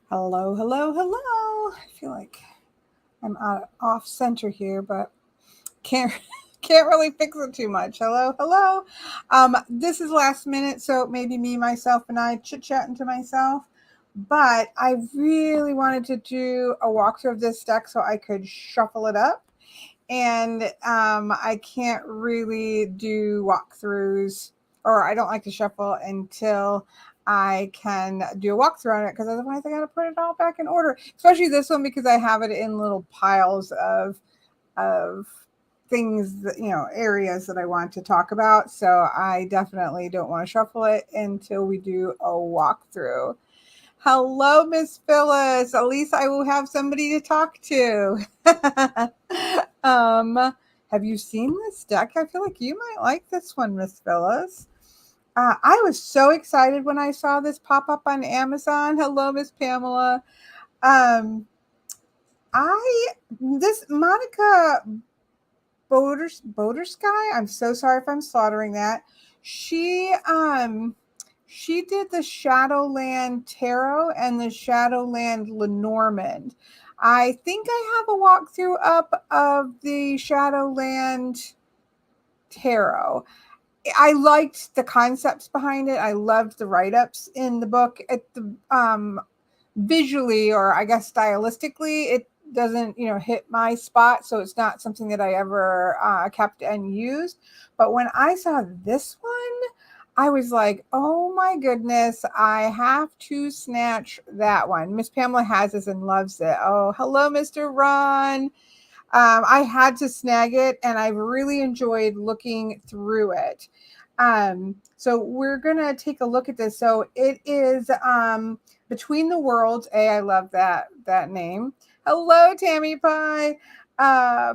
Hello, hello, hello. I feel like I'm off center here, but can't can't really fix it too much. Hello, hello. This is last minute, so maybe me, myself, and I chit-chatting to myself. But I really wanted to do a walkthrough of this deck so I could shuffle it up. And I can't really do walkthroughs, or I don't like to shuffle until I can do a walkthrough on it, because otherwise I got to put it all back in order. Especially this one, because I have it in little piles of things that, areas that I want to talk about. So I definitely don't want to shuffle it until we do a walkthrough. Hello, Miss Phyllis. At least I will have somebody to talk to. Have you seen this deck? I feel like you might like this one, Miss Phyllis. I was so excited when I saw this pop up on Amazon. Hello, Miss Pamela. Um, I this Monica Boulder Sky. I'm so sorry if I'm slaughtering that. She she did the Shadowland Tarot and the Shadowland Lenormand. I think I have a walkthrough up of the Shadowland Tarot. I liked the concepts behind it. I loved the write-ups in the book. At the visually, or I guess stylistically, it doesn't hit my spot, so it's not something that I ever kept and used. But when I saw this one, I was like, oh my goodness, I have to snatch that one. Miss Pamela has this and loves it. Oh, hello, Mr. Ron. I had to snag it, and I really enjoyed looking through it. So we're gonna take a look at this. So it is Between the Worlds. I love that name. Hello, Tammy Pie.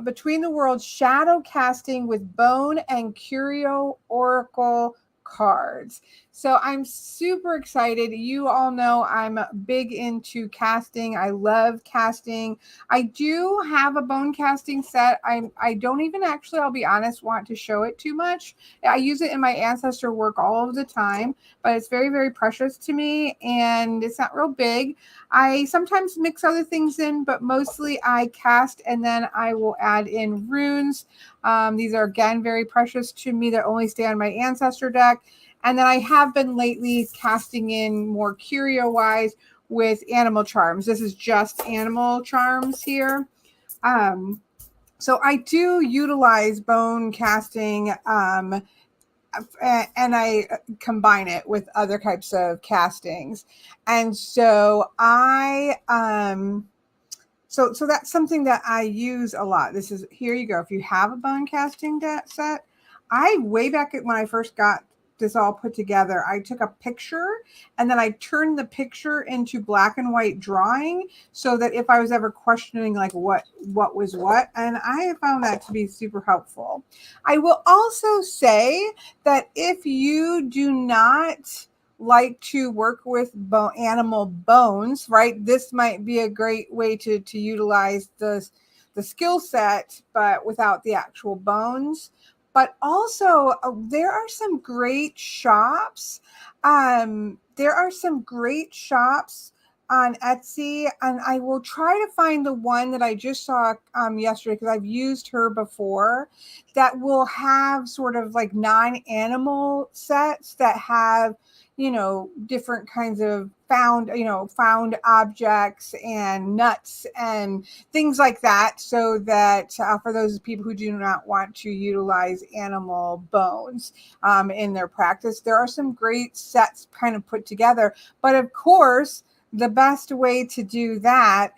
Between the Worlds, shadow casting with bone and curio oracle cards. So I'm super excited. You all know I'm big into casting. I love casting. I do have a bone casting set. I don't even actually, I'll be honest, want to show it too much. I use it in my ancestor work all of the time, but it's very, very precious to me, and it's not real big. I sometimes mix other things in, but mostly I cast and then I will add in runes. These are, again, very precious to me. They only stay on my ancestor deck. And then I have been lately casting in more curio wise with animal charms. This is just animal charms here. So I do utilize bone casting, and I combine it with other types of castings. And so so that's something that I use a lot. This is, here you go. If you have a bone casting set, I, way back when I first got this all put together, I took a picture and then I turned the picture into black and white drawing, so that if I was ever questioning like what was what, and I found that to be super helpful. I will also say that if you do not like to work with animal bones, right, this might be a great way to utilize the skill set, but without the actual bones. But also, there are some great shops. There are some great shops on Etsy, and I will try to find the one that I just saw yesterday, because I've used her before, that will have sort of like non-animal sets that have different kinds of found objects and nuts and things like that, so that for those people who do not want to utilize animal bones in their practice, there are some great sets kind of put together. But of course, the best way to do that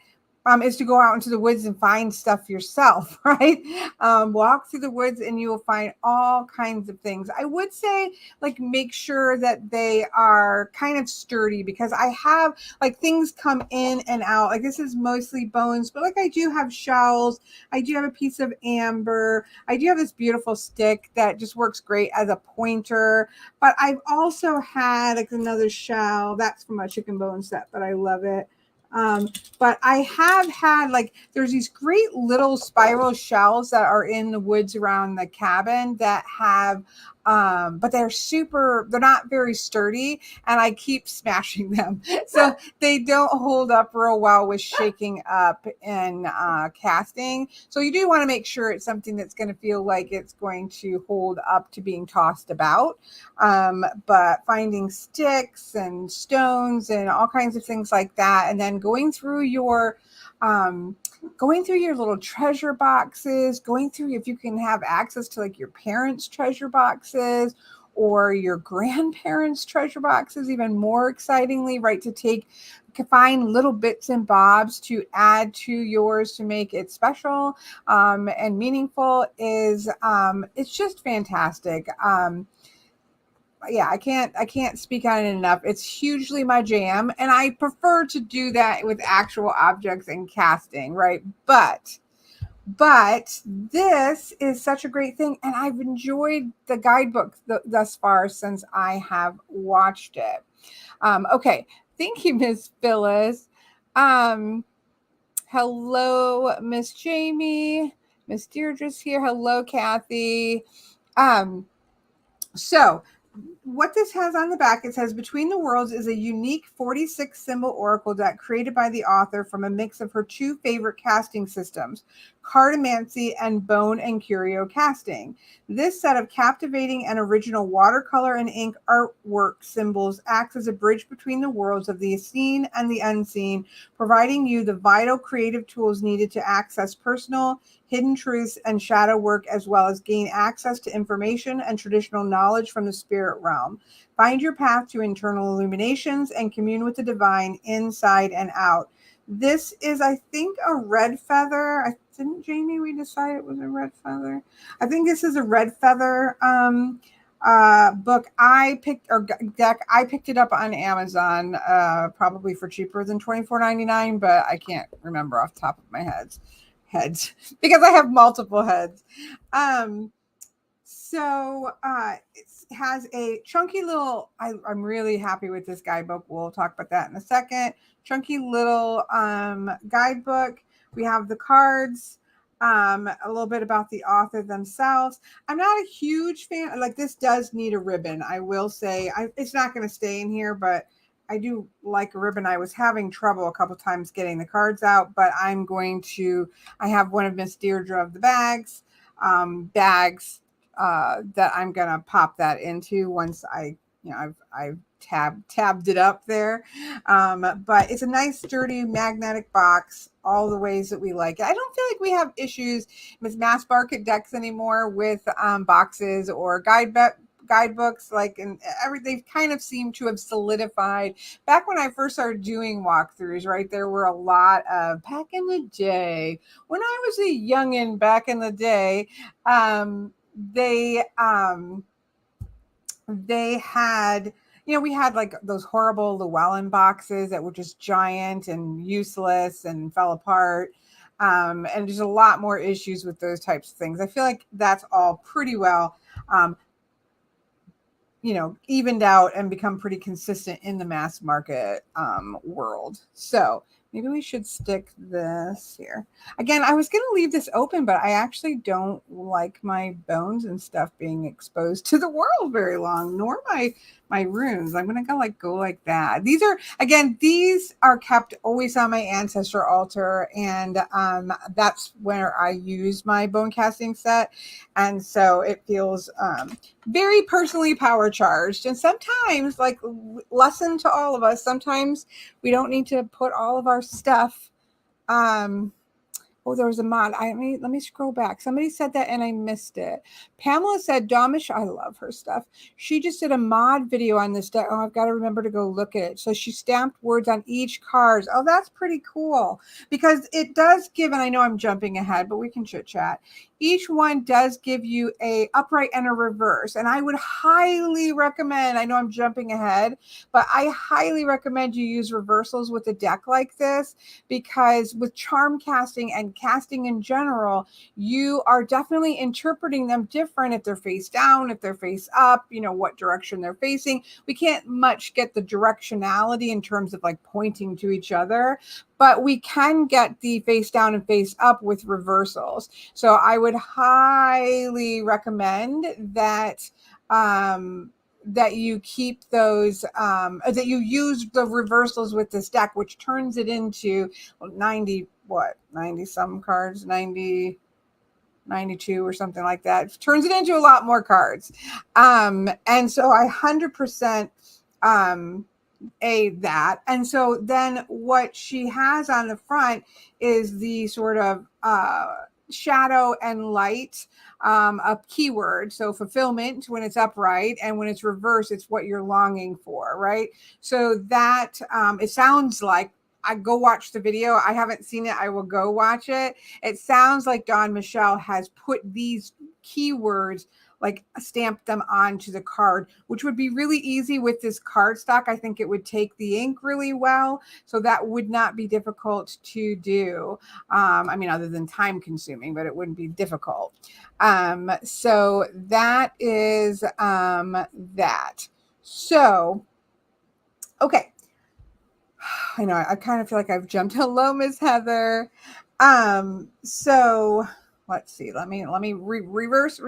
is to go out into the woods and find stuff yourself, right? Walk through the woods and you will find all kinds of things. I would say, like, make sure that they are kind of sturdy, because I have like things come in and out. Like, this is mostly bones, but like I do have shells. I do have a piece of amber. I do have this beautiful stick that just works great as a pointer. But I've also had like another shell that's from a chicken bone set, but I love it. But I have had, like, there's these great little spiral shells that are in the woods around the cabin that have But they're not very sturdy, and I keep smashing them. So they don't hold up real well with shaking up and casting. So you do want to make sure it's something that's going to feel like it's going to hold up to being tossed about. But finding sticks and stones and all kinds of things like that, and then going through your little treasure boxes, going through if you can have access to like your parents' treasure boxes or your grandparents' treasure boxes, even more excitingly, right? To find little bits and bobs to add to yours to make it special and meaningful is it's just fantastic. Yeah, I can't speak on it enough. It's hugely my jam, and I prefer to do that with actual objects and casting, right? But this is such a great thing, and I've enjoyed the guidebook thus far since I have watched it. Okay, thank you, Miss Phyllis. Hello, Miss Jamie. Miss Deirdre's here. Hello, Kathy. So what this has on the back, it says Between the Worlds is a unique 46 symbol oracle deck created by the author from a mix of her two favorite casting systems, cartomancy and bone and curio casting. This set of captivating and original watercolor and ink artwork symbols acts as a bridge between the worlds of the seen and the unseen, providing you the vital creative tools needed to access personal, hidden truths, and shadow work, as well as gain access to information and traditional knowledge from the spirit realm. Find your path to internal illuminations and commune with the divine inside and out. This is, I think, a red feather. Didn't Jamie, we decide it was a red feather? I think this is a red feather book deck. I picked it up on Amazon, probably for cheaper than $24.99, but I can't remember off the top of my heads because I have multiple heads. So it has a chunky little, I'm really happy with this guidebook. We'll talk about that in a second. Chunky little guidebook. We have the cards, a little bit about the author themselves. I'm not a huge fan. Like, this does need a ribbon. I will say it's not going to stay in here, but I do like a ribbon. I was having trouble a couple times getting the cards out, but I have one of Miss Deirdre of the bags that I'm gonna pop that into once I've tabbed it up there. But it's a nice sturdy magnetic box, all the ways that we like it. I don't feel like we have issues with mass market decks anymore with boxes or guidebooks, like, and everything kind of seemed to have solidified. Back when I first started doing walkthroughs, right, there were a lot of, back in the day when I was a youngin', back in the day, they had, we had like those horrible Llewellyn boxes that were just giant and useless and fell apart. And there's a lot more issues with those types of things. I feel like that's all pretty well evened out and become pretty consistent in the mass market world. So maybe we should stick this here. Again, I was going to leave this open, but I actually don't like my bones and stuff being exposed to the world very long, nor my runes. I'm going to go like that. These are kept always on my ancestor altar, and that's where I use my bone casting set. And so it feels very personally power charged. And sometimes, like, lesson to all of us, sometimes we don't need to put all of our stuff. There was a mod. Let me scroll back. Somebody said that and I missed it. Pamela said, Domish, I love her stuff. She just did a mod video on this deck. Oh, I've got to remember to go look at it. So she stamped words on each card. Oh, that's pretty cool, because it does give, and I know I'm jumping ahead, but we can chit chat. Each one does give you a upright and a reverse. And I would highly recommend, I know I'm jumping ahead, but I highly recommend you use reversals with a deck like this, because with charm casting and casting in general, you are definitely interpreting them different if they're face down, if they're face up, what direction they're facing. We can't much get the directionality in terms of like pointing to each other, but we can get the face down and face up with reversals. So I would highly recommend that that you keep those, that you use the reversals with this deck, which turns it into 90 some cards, 92 or something like that. It turns it into a lot more cards. And so I 100% that. And so then what she has on the front is the sort of shadow and light, a keyword. So fulfillment when it's upright, and when it's reversed, it's what you're longing for, right? So that it sounds like, I go watch the video. I haven't seen it. I will go watch it. It sounds like Dawn Michelle has put these keywords, like stamp them onto the card, which would be really easy with this cardstock. I think it would take the ink really well. So that would not be difficult to do. I mean, other than time consuming, but it wouldn't be difficult. So that is that. So, okay. I know I kind of feel like I've jumped. Hello, Miss Heather. So let's see. Let me reverse.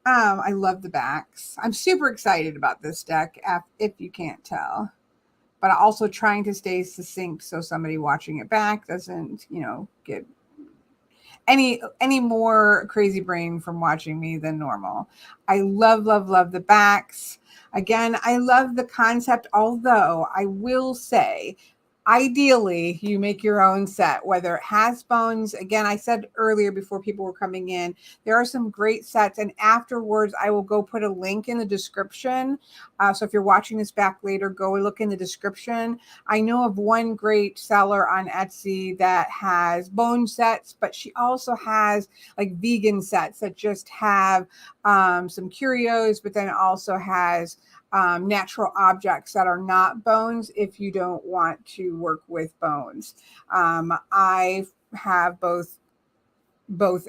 I love the backs. I'm super excited about this deck, if you can't tell. But I'm also trying to stay succinct so somebody watching it back doesn't, get any more crazy brain from watching me than normal. I love the backs. Again, I love the concept, although I will say, ideally, you make your own set, whether it has bones. Again, I said earlier before people were coming in, there are some great sets, and afterwards I will go put a link in the description. So if you're watching this back later, go look in the description. I know of one great seller on Etsy that has bone sets, but she also has like vegan sets that just have some curios, but then also has natural objects that are not bones if you don't want to work with bones. I have both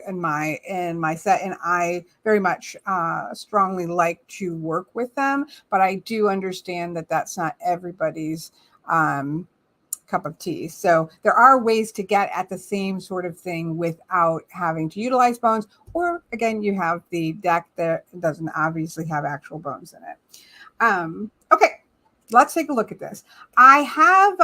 in my set, and I very much strongly like to work with them, but I do understand that that's not everybody's cup of tea. So there are ways to get at the same sort of thing without having to utilize bones, or again, you have the deck that doesn't obviously have actual bones in it. Okay, let's take a look at this. I have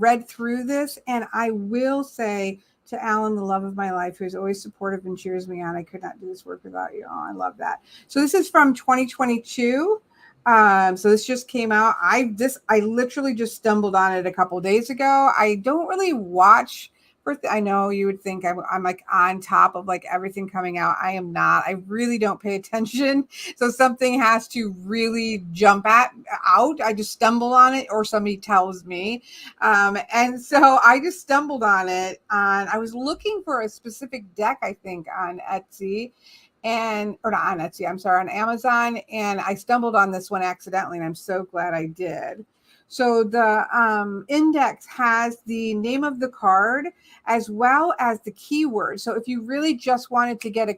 read through this, and I will say to Alan, the love of my life, who is always supportive and cheers me on, I could not do this work without you. Oh, I love that. So this is from 2022. So this just came out. I literally just stumbled on it a couple days ago. I don't really watch. I know you would think I'm like on top of like everything coming out. I am not. I really don't pay attention. So something has to really jump out. I just stumble on it, or somebody tells me. And so I just stumbled on it. I was looking for a specific deck, I think, on Etsy. Or not on Etsy, I'm sorry, on Amazon. And I stumbled on this one accidentally, and I'm so glad I did. So the index has the name of the card as well as the keyword. So if you really just wanted to get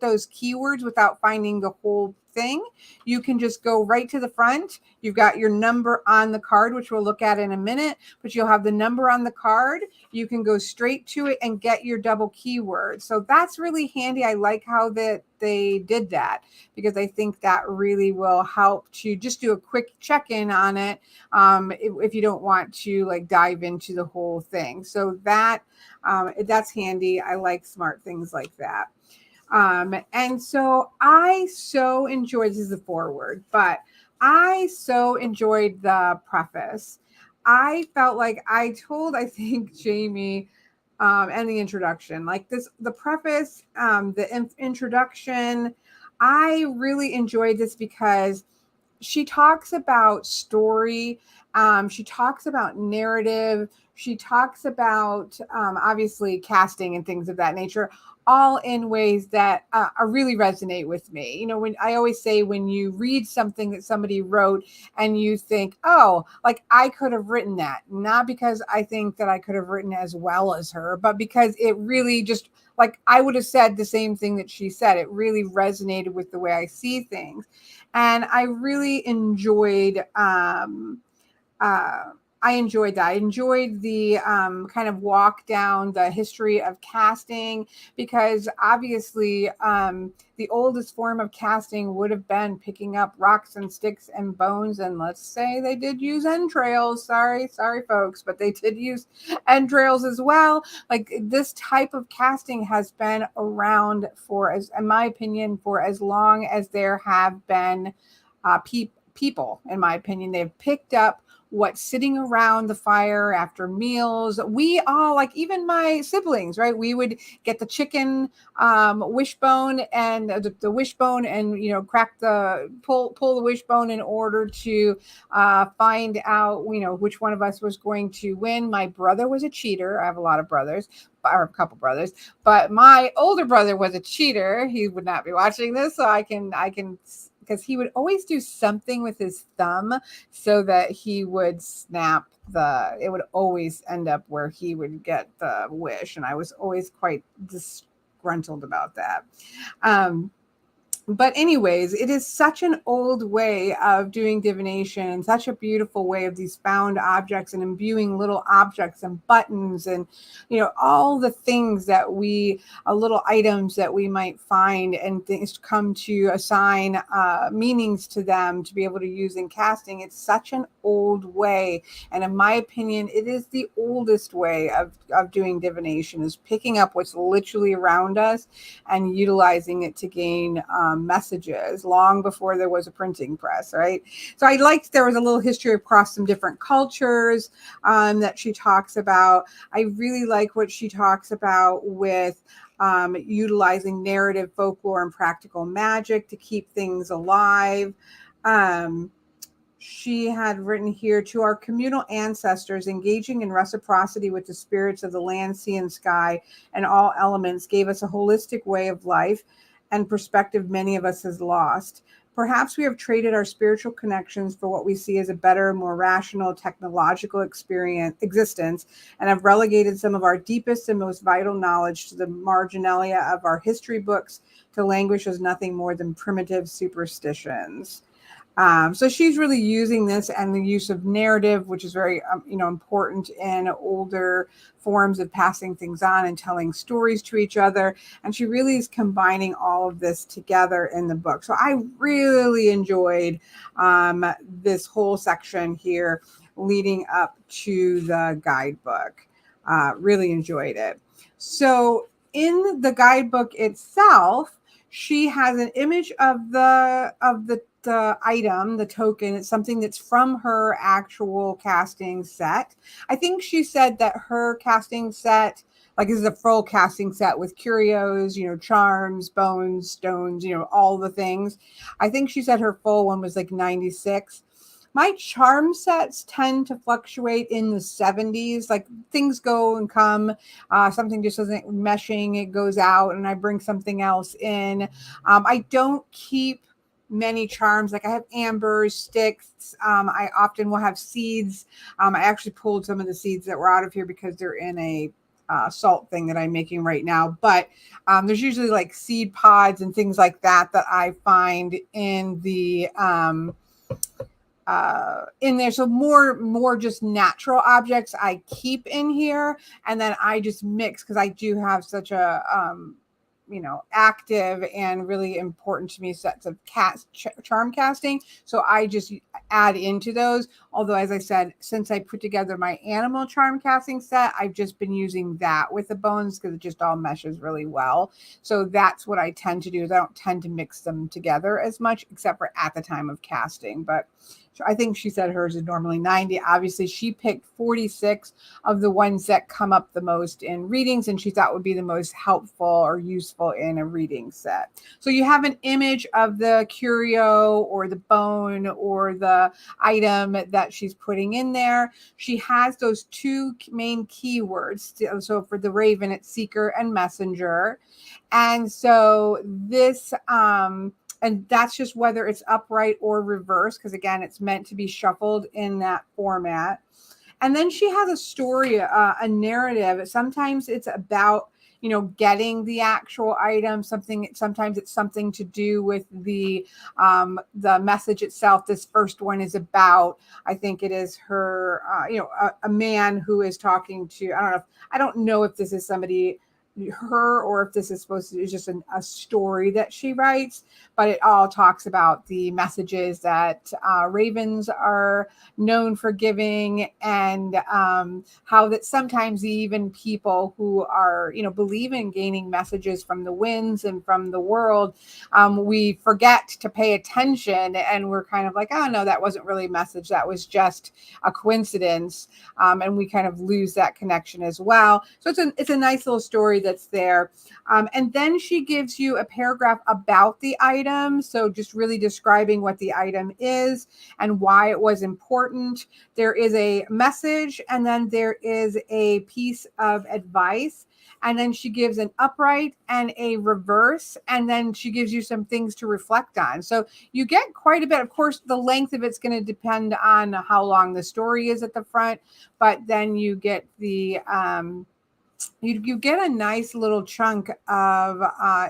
those keywords without finding the whole thing, you can just go right to the front. You've got your number on the card, which we'll look at in a minute, but you'll have the number on the card. You can go straight to it and get your double keyword. So that's really handy. I like how that they did that, because I think that really will help to just do a quick check-in on it if you don't want to like dive into the whole thing. So that's handy. I like smart things like that. And so I so enjoyed, this is the foreword, but I so enjoyed the preface. I felt like I think Jamie, and the introduction, like the preface, the introduction, I really enjoyed this because she talks about story. She talks about narrative. She talks about obviously casting and things of that nature, all in ways that really resonate with me. When I always say, when you read something that somebody wrote and you think, oh, like I could have written that, not because I think that I could have written as well as her, but because it really just, like, I would have said the same thing that she said. It really resonated with the way I see things. And I really enjoyed, I I enjoyed that. I enjoyed the kind of walk down the history of casting, because obviously the oldest form of casting would have been picking up rocks and sticks and bones. And let's say they did use entrails. Sorry, folks, but they did use entrails as well. Like, this type of casting has been around for, as in my opinion, for as long as there have been people. In my opinion, they've picked up what's sitting around the fire after meals. We all, like, even my siblings, right? We would get the chicken wishbone and the wishbone, and crack the pull the wishbone in order to find out which one of us was going to win. My brother was a cheater. I have a lot of brothers, or a couple brothers, but my older brother was a cheater. He would not be watching this, so I can because he would always do something with his thumb so that he would snap it would always end up where he would get the wish. And I was always quite disgruntled about that. But anyways, it is such an old way of doing divination, and such a beautiful way of these found objects and imbuing little objects and buttons and, all the things that little items that we might find, and things come to assign meanings to them to be able to use in casting. It's such an old way. And in my opinion, it is the oldest way of doing divination, is picking up what's literally around us and utilizing it to gain messages, long before there was a printing press, right? So I liked there was a little history across some different cultures that she talks about. I really like what she talks about with utilizing narrative, folklore, and practical magic to keep things alive. She had written here, to our communal ancestors, engaging in reciprocity with the spirits of the land, sea, and sky, and all elements, gave us a holistic way of life and perspective many of us has lost. Perhaps we have traded our spiritual connections for what we see as a better, more rational, technological existence, and have relegated some of our deepest and most vital knowledge to the marginalia of our history books, to languish as nothing more than primitive superstitions. So she's really using this, and the use of narrative, which is very, important in older forms of passing things on and telling stories to each other. And she really is combining all of this together in the book. So I really enjoyed this whole section here leading up to the guidebook. Really enjoyed it. So in the guidebook itself, she has an image of the item, the token. It's something that's from her actual casting set. I think she said that her casting set, like, this is a full casting set with curios, charms, bones, stones, all the things. I think she said her full one was like 96. My charm sets tend to fluctuate in the 70s. Like, things go and come. Something just isn't meshing. It goes out, and I bring something else in. I don't keep many charms. Like, I have ambers, sticks. I often will have seeds. I actually pulled some of the seeds that were out of here because they're in a salt thing that I'm making right now. But there's usually like seed pods and things like that I find in the in there. So more just natural objects I keep in here, and then I just mix, because I do have such a active and really important to me sets of charm casting. So I just add into those. Although, as I said, since I put together my animal charm casting set, I've just been using that with the bones, because it just all meshes really well. So that's what I tend to do, is I don't tend to mix them together as much, except for at the time of casting. But I think she said hers is normally 90. Obviously, she picked 46 of the ones that come up the most in readings, and she thought would be the most helpful or useful in a reading set. So you have an image of the curio or the bone or the item that she's putting in there. She has those two main keywords. So for the raven, it's seeker and messenger. And so this and that's just whether it's upright or reverse, because again, it's meant to be shuffled in that format. And then she has a story, a narrative. Sometimes it's about getting the actual item. Sometimes it's something to do with the message itself. This first one is about, I think it is her, a man who is talking to, I don't know if this is somebody, her, or if this is supposed to be just a story that she writes, but it all talks about the messages that ravens are known for giving, and how that sometimes even people who are, believe in gaining messages from the winds and from the world, we forget to pay attention, and we're kind of like, oh no, that wasn't really a message, that was just a coincidence, and we kind of lose that connection as well. So it's a nice little story that's there. And then she gives you a paragraph about the item. So just really describing what the item is and why it was important. There is a message, and then there is a piece of advice. And then she gives an upright and a reverse, and then she gives you some things to reflect on. So you get quite a bit. Of course, the length of it's going to depend on how long the story is at the front, but then you get the you get a nice little chunk of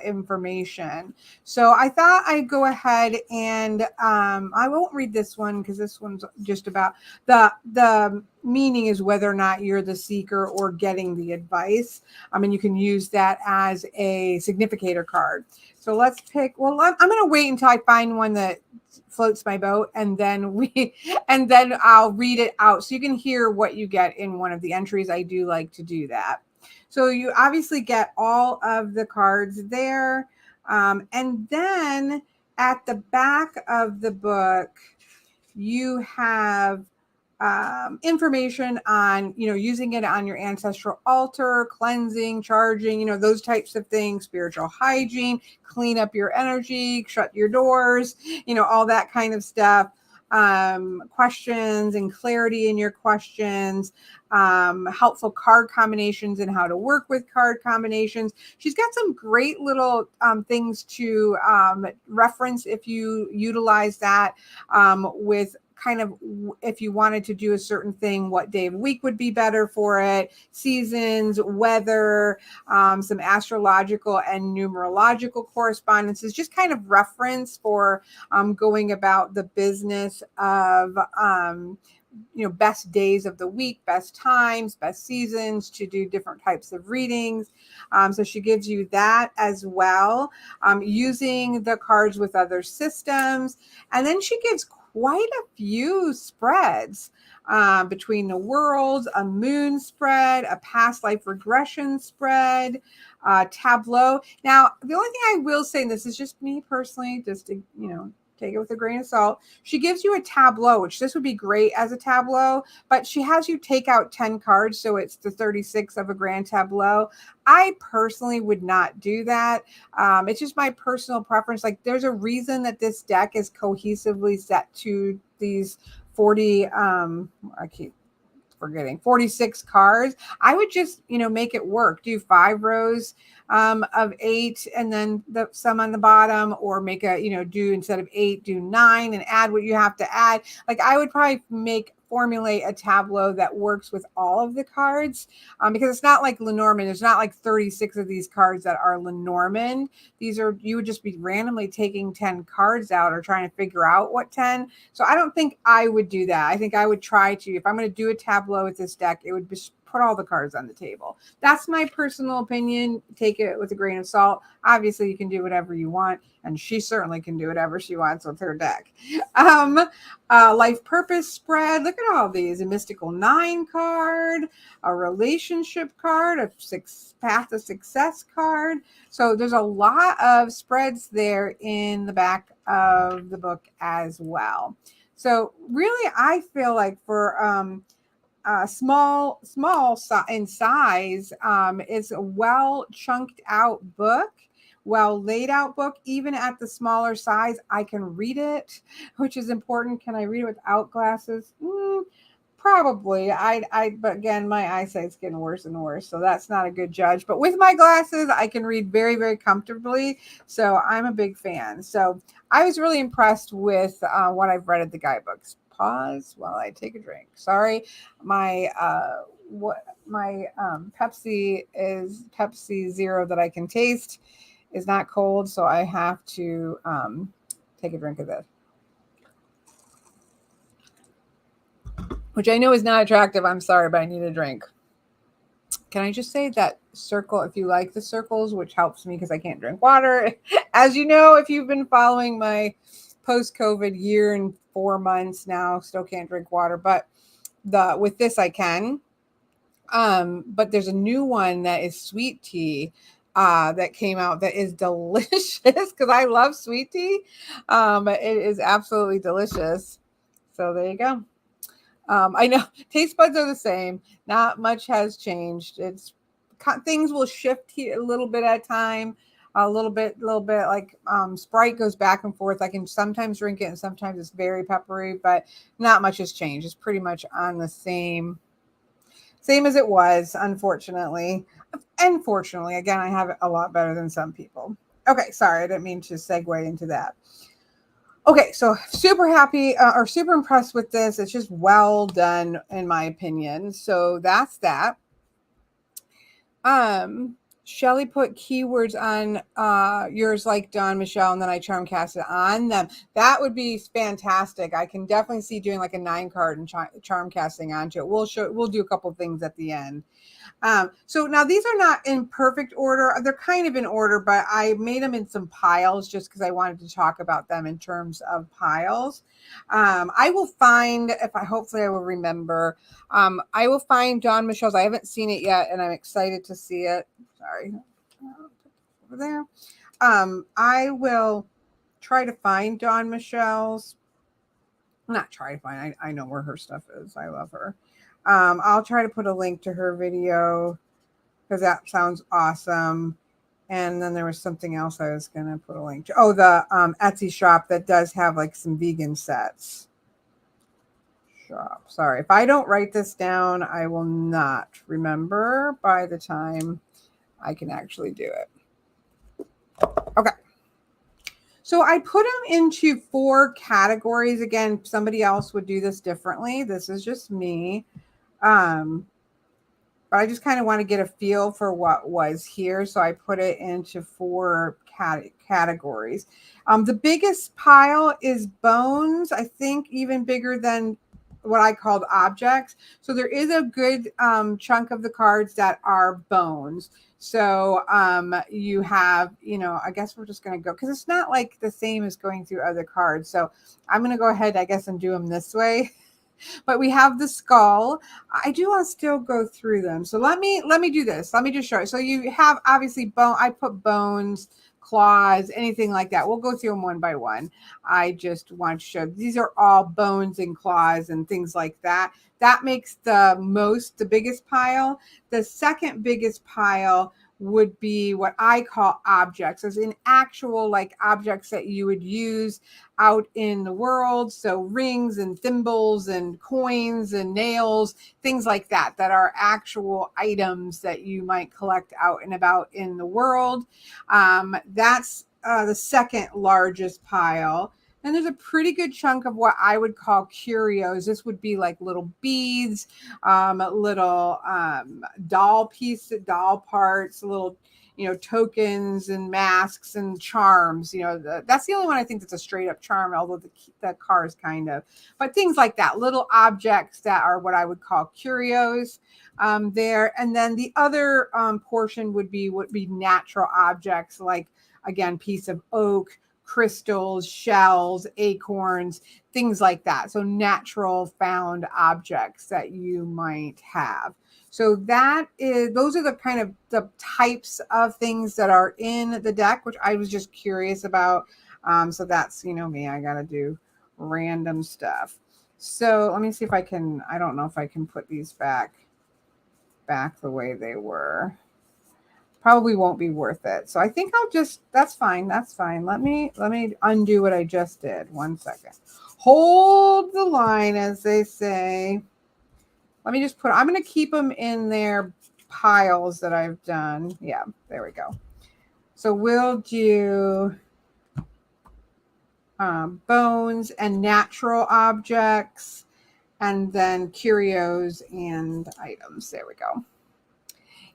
information. So I thought I'd go ahead and I won't read this one because this one's just about the meaning is whether or not you're the seeker or getting the advice. I mean, you can use that as a significator card. So let's pick, well, I'm going to wait until I find one that floats my boat, and then I'll read it out so you can hear what you get in one of the entries. I do like to do that. So you obviously get all of the cards there. And then at the back of the book, you have information on, using it on your ancestral altar, cleansing, charging, those types of things, spiritual hygiene, clean up your energy, shut your doors, all that kind of stuff. Questions and clarity in your questions, helpful card combinations and how to work with card combinations. She's got some great little things to reference if you utilize that with kind of, if you wanted to do a certain thing, what day of the week would be better for it, seasons, weather, some astrological and numerological correspondences, just kind of reference for going about the business of best days of the week, best times, best seasons to do different types of readings. So she gives you that as well, using the cards with other systems. And then she gives quite a few spreads between the worlds, a moon spread, a past life regression spread, tableau. Now, the only thing I will say, and this is just me personally, just to, take it with a grain of salt. She gives you a tableau, which this would be great as a tableau, but she has you take out 10 cards. So it's the 36 of a grand tableau. I personally would not do that. It's just my personal preference. Like, there's a reason that this deck is cohesively set to these 40, I keep forgetting, 46 cards. I would just, make it work. Do 5 rows of 8 and then some on the bottom, or make do, instead of 8, do 9 and add what you have to add. Like, I would probably formulate a tableau that works with all of the cards, because it's not like Lenormand. There's not like 36 of these cards that are Lenormand. You would just be randomly taking 10 cards out or trying to figure out what 10. So I don't think I would do that. I think I would try to, if I'm going to do a tableau with this deck, it would be put all the cards on the table. That's my personal opinion. Take it with a grain of salt. Obviously, you can do whatever you want, and she certainly can do whatever she wants with her deck. Life purpose spread. Look at all these. A mystical 9 card, a relationship card, a path to success card. So there's a lot of spreads there in the back of the book as well. So really, I feel like for small in size, it's a well chunked out book, well laid out book. Even at the smaller size, I can read it, which is important. Can I read it without glasses? Probably. But again, my eyesight's getting worse and worse, so that's not a good judge. But with my glasses, I can read very, very comfortably. So I'm a big fan. So I was really impressed with what I've read at the guidebooks. Pause while I take a drink. Sorry, my what my Pepsi Zero that I can taste is not cold, so I have to take a drink of this, which I know is not attractive. I'm sorry, but I need a drink. Can I just say that circle, if you like the circles, which helps me because I can't drink water. As you know, if you've been following my post-COVID year and 4 months now, still can't drink water, but with this I can. But there's a new one that is sweet tea that came out that is delicious because I love sweet tea. It is absolutely delicious. So there you go. I know taste buds are the same. Not much has changed. It's things will shift here a little bit at a time. A little bit like Sprite goes back and forth. I can sometimes drink it and sometimes it's very peppery, but not much has changed. It's pretty much on the same as it was, unfortunately. And fortunately, again, I have it a lot better than some people. Okay, sorry, I didn't mean to segue into that. Okay, so super happy or super impressed with this. It's just well done, in my opinion. So that's that. Shelly put keywords on yours like Dawn, Michelle, and then I charm casted on them. That would be fantastic. I can definitely see doing like a 9 card and charm casting onto it. We'll do a couple things at the end. So now these are not in perfect order. They're kind of in order, but I made them in some piles just because I wanted to talk about them in terms of piles. I will find, hopefully I will remember. I will find Dawn Michelle's. I haven't seen it yet, and I'm excited to see it. Sorry, over there. I will try to find Dawn Michelle's. Not try to find. I know where her stuff is. I love her. I'll try to put a link to her video because that sounds awesome. And then there was something else I was going to put a link to. Oh, the Etsy shop that does have like some vegan sets. Shop. Sorry. If I don't write this down, I will not remember by the time I can actually do it. Okay. So I put them into 4 categories. Again, somebody else would do this differently. This is just me. But I just kind of want to get a feel for what was here. So I put it into 4 categories. The biggest pile is bones, I think even bigger than what I called objects. So there is a good chunk of the cards that are bones. So you have, I guess we're just going to go, because it's not like the same as going through other cards. So I'm going to go ahead, I guess, and do them this way. But we have the skull. I do want to still go through them. So let me do this. Let me just show you. So you have obviously bone. I put bones, claws, anything like that. We'll go through them one by one. I just want to show these are all bones and claws and things like that. That makes the biggest pile. The second biggest pile would be what I call objects, as in actual like objects that you would use out in the world. So rings and thimbles and coins and nails, things like that are actual items that you might collect out and about in the world. That's the second largest pile. And there's a pretty good chunk of what I would call curios. This would be like little beads, little doll parts, little, tokens and masks and charms. That's the only one I think that's a straight up charm, although the cars kind of. But things like that, little objects that are what I would call curios there. And then the other portion would be natural objects, like, again, piece of oak, crystals, shells, acorns, things like that. So natural found objects that you might have. So those are the kind of the types of things that are in the deck, which I was just curious about. So that's, me, I got to do random stuff. So let me see if I can, I don't know if I can put these back the way they were. Probably won't be worth it. So I think that's fine. Let me undo what I just did. 1 second. Hold the line, as they say. Let me just I'm going to keep them in their piles that I've done. Yeah, there we go. So we'll do bones and natural objects. and then curios and items. There we go.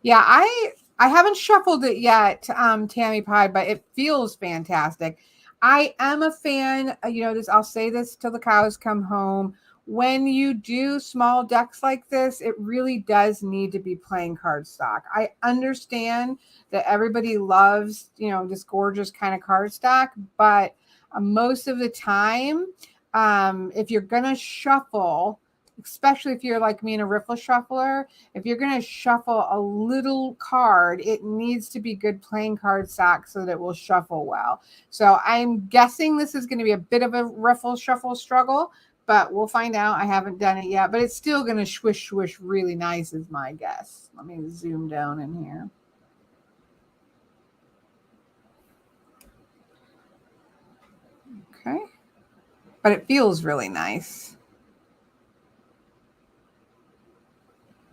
Yeah, I haven't shuffled it yet, Tammy Pie, but it feels fantastic. I am a fan. This, I'll say this till the cows come home. When you do small decks like this, it really does need to be playing cardstock. I understand that everybody loves, this gorgeous kind of cardstock, but most of the time, if you're gonna shuffle, especially if you're like me and a riffle shuffler, if you're going to shuffle a little card, it needs to be good playing card stock so that it will shuffle well. So I'm guessing this is going to be a bit of a riffle shuffle struggle, but we'll find out. I haven't done it yet, but it's still going to swish, swish really nice is my guess. Let me zoom down in here. Okay. But it feels really nice.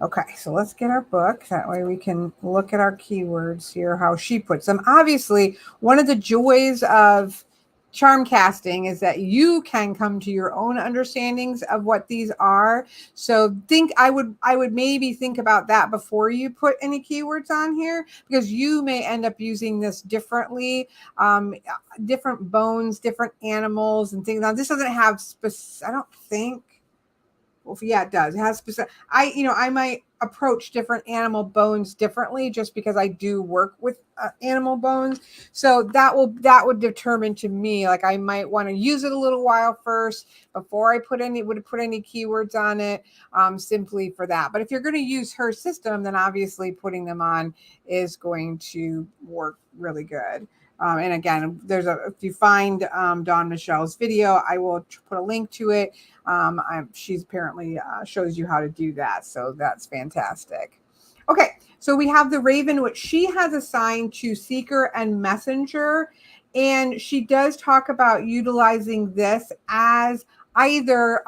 Okay, so let's get our book. That way we can look at our keywords here, how she puts them. Obviously, one of the joys of charm casting is that you can come to your own understandings of what these are. So I would maybe think about that before you put any keywords on here, because you may end up using this differently. Different bones, different animals and things. Now this doesn't have I don't think. Well, yeah, it does. It has specific. I might approach different animal bones differently just because I do work with animal bones. So that would determine to me, like I might want to use it a little while first before I put any keywords on it, simply for that. But if you're going to use her system, then obviously putting them on is going to work really good. And again, if you find Dawn Michelle's video, I will put a link to it. She's apparently shows you how to do that. So that's fantastic. Okay, so we have the Raven, which she has assigned to Seeker and Messenger. And she does talk about utilizing this as either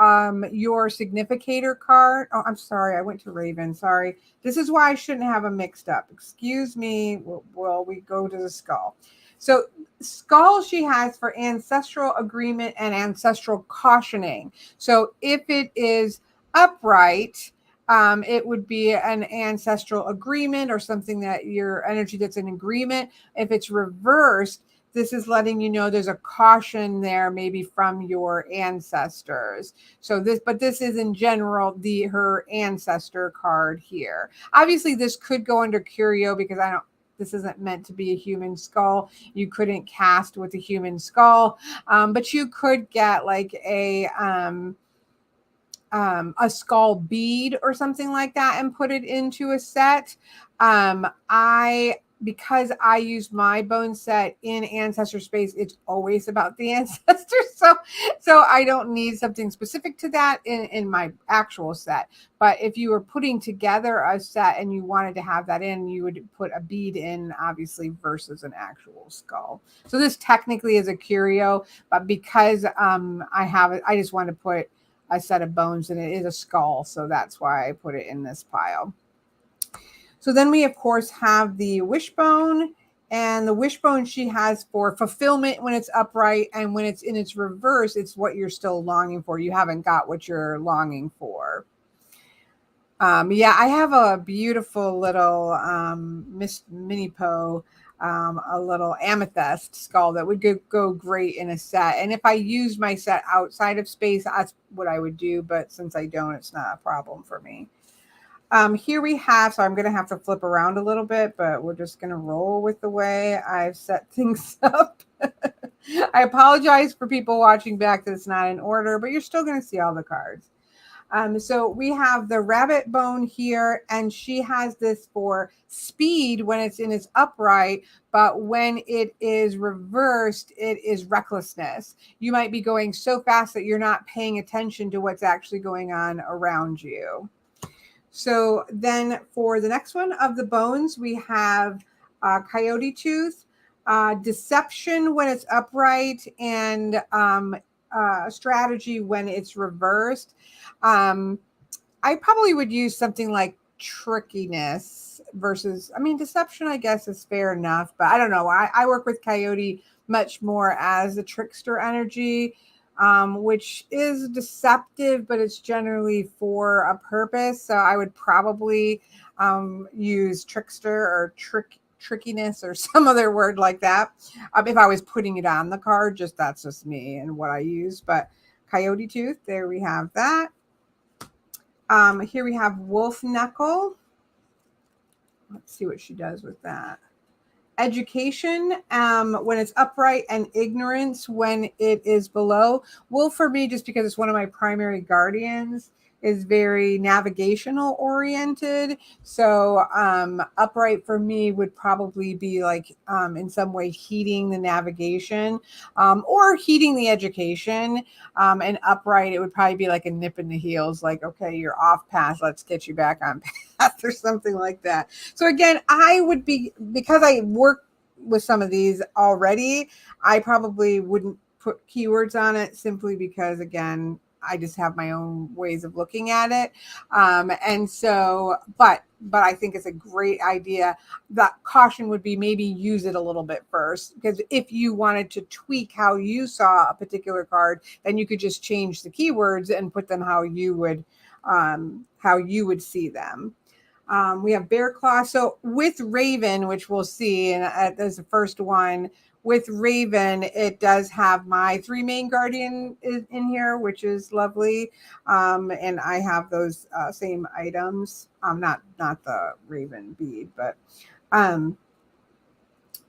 your significator card. Oh, I'm sorry. I went to Raven. Sorry. This is why I shouldn't have them mixed up. Excuse me. Well, we go to the skull. So skull she has for ancestral agreement and ancestral cautioning. So if it is upright, it would be an ancestral agreement or something that your energy that's in agreement. If it's reversed, this is letting you know there's a caution there, maybe from your ancestors. But this is in general her ancestor card here. Obviously, this could go under curio because this isn't meant to be a human skull. You couldn't cast with a human skull, but you could get like a skull bead or something like that and put it into a set. Because I use my bone set in ancestor space, it's always about the ancestors. So I don't need something specific to that in my actual set. But if you were putting together a set and you wanted to have that in, you would put a bead in, obviously, versus an actual skull. So this technically is a curio, but because I just want to put a set of bones and it is a skull. So that's why I put it in this pile. So then we, of course, have the wishbone, and the wishbone she has for fulfillment when it's upright, and when it's in its reverse, it's what you're still longing for. You haven't got what you're longing for. Yeah, I have a beautiful little Miss Mini Po, a little amethyst skull that would go great in a set. And if I used my set outside of space, that's what I would do. But since I don't, it's not a problem for me. Here we have, so I'm going to have to flip around a little bit, but we're just going to roll with the way I've set things up. I apologize for people watching back that it's not in order, but you're still going to see all the cards. So we have the rabbit bone here, and she has this for speed when it's in its upright, but when it is reversed, it is recklessness. You might be going so fast that you're not paying attention to what's actually going on around you. So then for the next one of the bones, we have coyote tooth, deception when it's upright, and strategy when it's reversed. I probably would use something like trickiness versus, deception, I guess, is fair enough, but I don't know. I work with coyote much more as a trickster energy. which is deceptive, but it's generally for a purpose. So I would probably use trickster or trickiness or some other word like that. If I was putting it on the card, that's just me and what I use. But coyote tooth, there we have that. Here we have wolf knuckle. Let's see what she does with that. Education, when it's upright, and ignorance when it is below. Wolf for me, just because it's one of my primary guardians, is very navigational oriented. So upright for me would probably be like in some way heating the navigation or heating the education. And upright, it would probably be like a nip in the heels, like, okay, you're off path, let's get you back on path or something like that. So again, I would be, because I work with some of these already, I probably wouldn't put keywords on it, simply because, again, I just have my own ways of looking at it. And so, but I think it's a great idea. That caution would be maybe use it a little bit first, because if you wanted to tweak how you saw a particular card, then you could just change the keywords and put them how you would see them. We have bear claw. So with Raven, which we'll see, and there's the first one. With Raven, it does have my 3 main guardian in here, which is lovely. And I have those same items. Not the Raven bead, but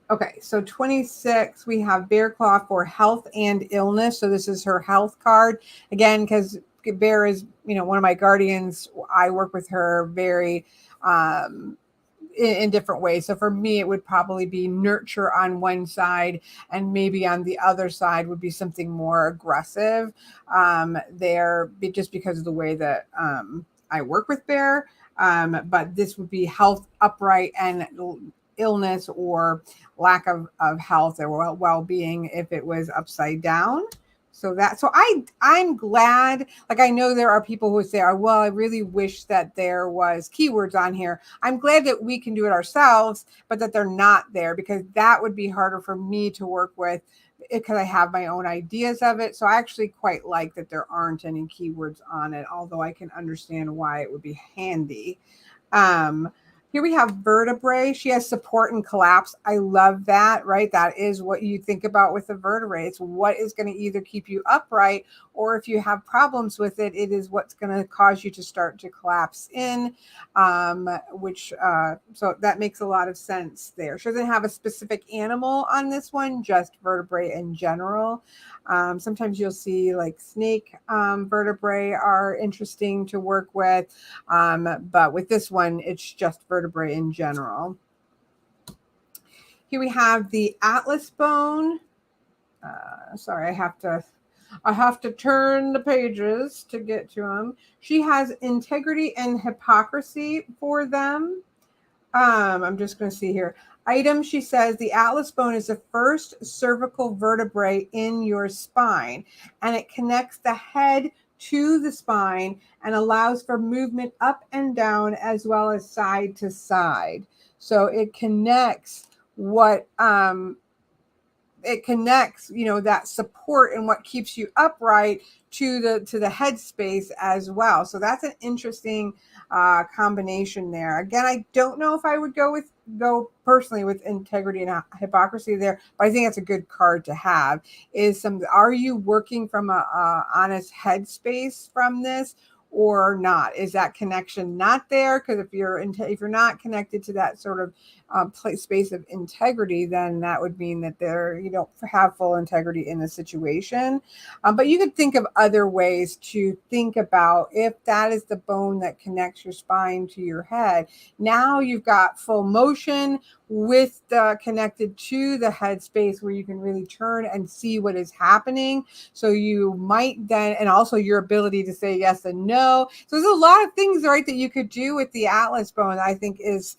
okay. So 26, we have bear claw for health and illness. So this is her health card again, because Bear is, one of my guardians. I work with her very in different ways. So for me, it would probably be nurture on one side, and maybe on the other side would be something more aggressive there, just because of the way that I work with Bear. But this would be health upright, and illness or lack of health or well-being if it was upside down. So I'm glad, like, I know there are people who say, oh, well, I really wish that there was keywords on here. I'm glad that we can do it ourselves, but that they're not there, because that would be harder for me to work with, because I have my own ideas of it. So I actually quite like that there aren't any keywords on it, although I can understand why it would be handy. Here we have vertebrae. She has support and collapse. I love that, right? That is what you think about with the vertebrae. It's what is going to either keep you upright, or if you have problems with it, it is what's going to cause you to start to collapse in, so that makes a lot of sense there. She doesn't have a specific animal on this one, just vertebrae in general. Sometimes you'll see like snake vertebrae are interesting to work with. But with this one, it's just vertebrae in general. Here we have the atlas bone. Sorry, I have to turn the pages to get to them. She has integrity and hypocrisy for them. I'm just going to see here. Item, she says, the atlas bone is the first cervical vertebrae in your spine, and it connects the head to the spine and allows for movement up and down as well as side to side. So it connects that support and what keeps you upright to the head space as well. So that's an interesting combination there. Again, I don't know if I would go personally with integrity and hypocrisy there, but I think that's a good card to have. Are you working from a honest headspace from this, or not? Is that connection not there? Because if you're not connected to that sort of space of integrity, then that would mean that you don't have full integrity in the situation. But you could think of other ways to think about, if that is the bone that connects your spine to your head. Now you've got full motion with connected to the head space, where you can really turn and see what is happening. So you might then, and also your ability to say yes and no. So there's a lot of things, right, that you could do with the atlas bone, I think is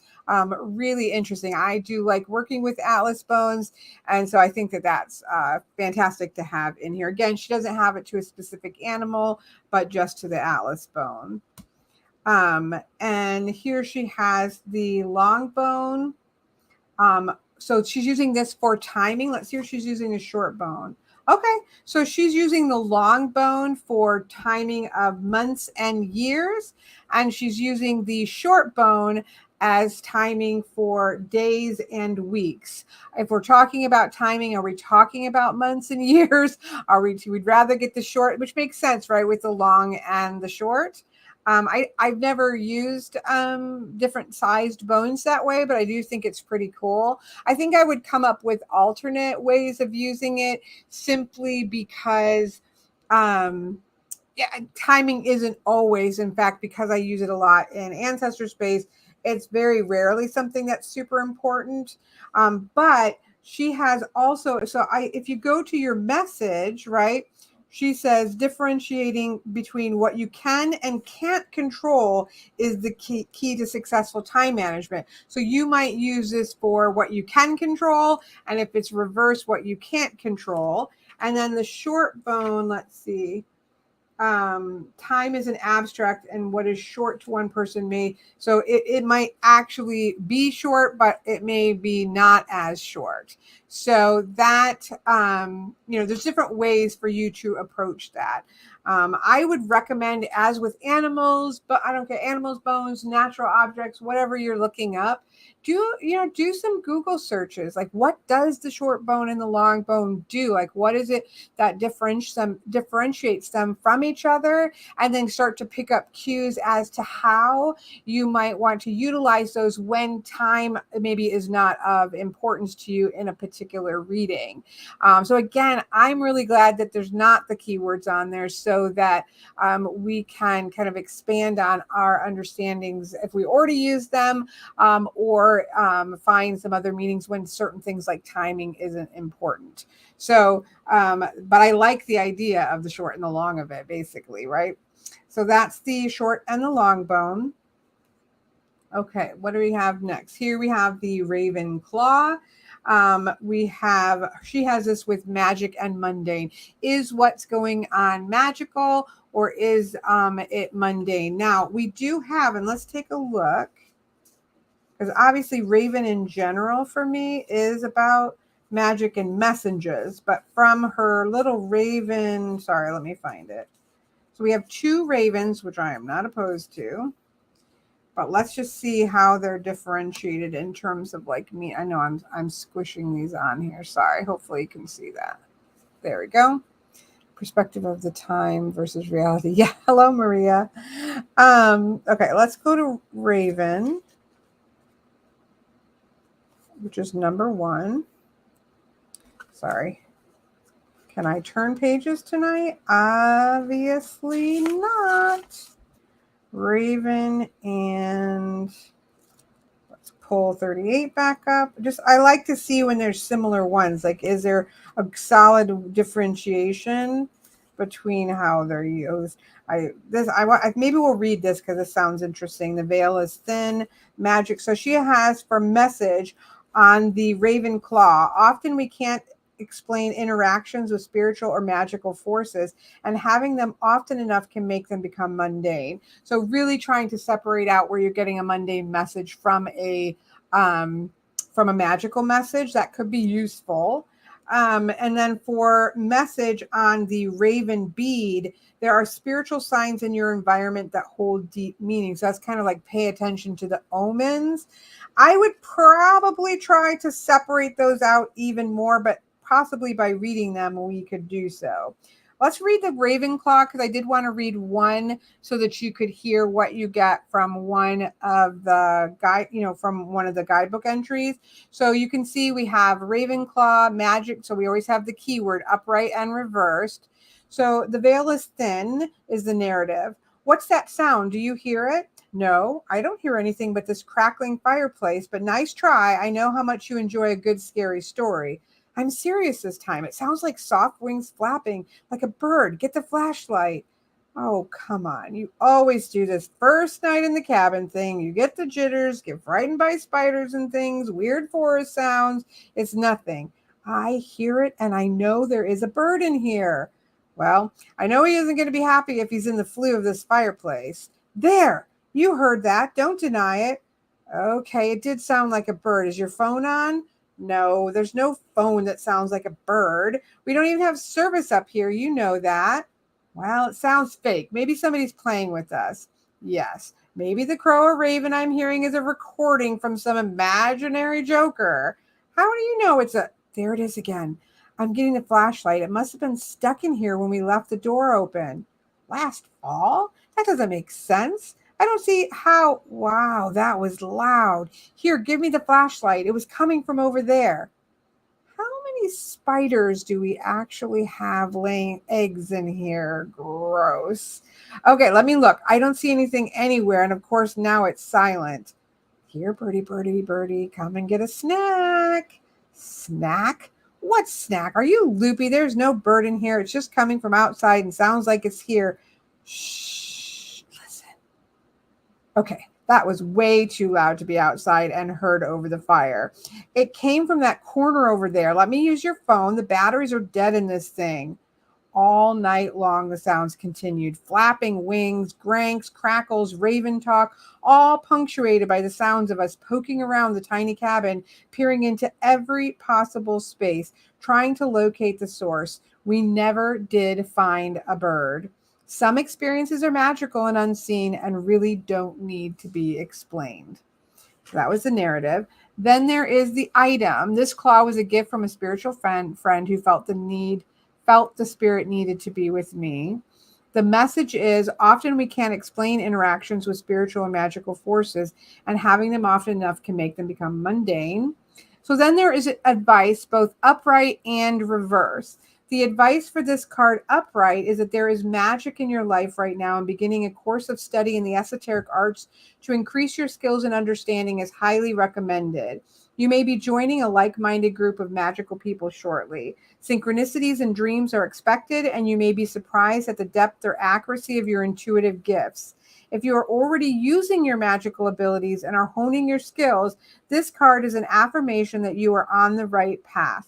really interesting. I do like working with atlas bones, and so I think that that's fantastic to have in here. Again, she doesn't have it to a specific animal, but just to the atlas bone. And here she has the long bone. So she's using this for timing. Let's see if she's using a short bone. Okay, so she's using the long bone for timing of months and years, and she's using the short bone as timing for days and weeks. If we're talking about timing, are we talking about months and years? Are we'd rather get the short, which makes sense, right? With the long and the short. I've never used different sized bones that way, but I do think it's pretty cool. I think I would come up with alternate ways of using it simply because um, yeah, timing isn't always, in fact, because I use it a lot in ancestor space, it's very rarely something that's super important. But she has also, so if you go to your message, right, she says differentiating between what you can and can't control is the key to successful time management. So you might use this for what you can control, and if it's reverse, what you can't control. And then the short bone, let's see, time is an abstract, and what is short to one person may, so it might actually be short, but it may be not as short. So that there's different ways for you to approach that. I would recommend, as with animals, but I don't care, animals, bones, natural objects, whatever you're looking up, do some Google searches, like what does the short bone and the long bone do, like what is it that differentiates them from each other, and then start to pick up cues as to how you might want to utilize those when time maybe is not of importance to you in a particular reading. So again, I'm really glad that there's not the keywords on there, so that we can kind of expand on our understandings if we already use them, or find some other meanings when certain things like timing isn't important. So, but I like the idea of the short and the long of it, basically, right? So that's the short and the long bone. Okay, what do we have next? Here we have the raven claw. She has this with magic and mundane. Is what's going on magical, or is it mundane? Now we do have, and let's take a look, because obviously raven in general for me is about magic and messengers, but from her little raven, sorry, let me find it. So we have two ravens, which I am not opposed to, but let's just see how they're differentiated in terms of like me. I know I'm squishing these on here. Sorry. Hopefully you can see that. There we go. Perspective of the time versus reality. Yeah. Hello, Maria. Okay, let's go to Raven, which is number 1. Sorry. Can I turn pages tonight? Obviously not. Raven, and let's pull 38 back up. I like to see when there's similar ones. Like, is there a solid differentiation between how they're used? Maybe we'll read this because it sounds interesting. The veil is thin, magic. So she has for message on the Raven Claw. Often we can't explain interactions with spiritual or magical forces, and having them often enough can make them become mundane. So really trying to separate out where you're getting a mundane message from a magical message that could be useful. And then for message on the Raven bead, there are spiritual signs in your environment that hold deep meaning. So that's kind of like pay attention to the omens. I would probably try to separate those out even more, but possibly by reading them, we could do so. Let's read the Ravenclaw, because I did want to read one so that you could hear what you get from one of the from one of the guidebook entries. So you can see we have Ravenclaw, magic. So we always have the keyword upright and reversed. So the veil is thin is the narrative. What's that sound? Do you hear it? No, I don't hear anything but this crackling fireplace, but nice try. I know how much you enjoy a good scary story. I'm serious this time. It sounds like soft wings flapping, like a bird. Get the flashlight. Oh, come on. You always do this first night in the cabin thing. You get the jitters, get frightened by spiders and things, weird forest sounds. It's nothing. I hear it, and I know there is a bird in here. Well, I know he isn't going to be happy if he's in the flue of this fireplace. There, you heard that. Don't deny it. Okay, it did sound like a bird. Is your phone on? No, there's no phone that sounds like a bird. We don't even have service up here. You know that. Well, it sounds fake. Maybe somebody's playing with us. Yes. Maybe the crow or raven I'm hearing is a recording from some imaginary joker. How do you know it's a. There it is again. I'm getting the flashlight. It must have been stuck in here when we left the door open. Last fall? That doesn't make sense. I don't see how. Wow, that was loud. Here, give me the flashlight. It was coming from over there. How many spiders do we actually have laying eggs in here? Gross. Okay, let me look. I don't see anything anywhere. And of course, now it's silent. Here, birdie, birdie, birdie, come and get a snack. Snack? What snack? Are you loopy? There's no bird in here. It's just coming from outside and sounds like it's here. Shh, listen. Okay, that was way too loud to be outside and heard over the fire. It came from that corner over there. Let me use your phone. The batteries are dead in this thing. All night long, the sounds continued. Flapping wings, granks, crackles, raven talk, all punctuated by the sounds of us poking around the tiny cabin, peering into every possible space, trying to locate the source. We never did find a bird. Some experiences are magical and unseen and really don't need to be explained. So that was the narrative. Then there is the item. This claw was a gift from a spiritual friend who felt the spirit needed to be with me. The message is often we can't explain interactions with spiritual and magical forces, and having them often enough can make them become mundane. So then there is advice, both upright and reverse. The advice for this card upright is that there is magic in your life right now, and beginning a course of study in the esoteric arts to increase your skills and understanding is highly recommended. You may be joining a like-minded group of magical people shortly. Synchronicities and dreams are expected, and you may be surprised at the depth or accuracy of your intuitive gifts. If you are already using your magical abilities and are honing your skills, this card is an affirmation that you are on the right path.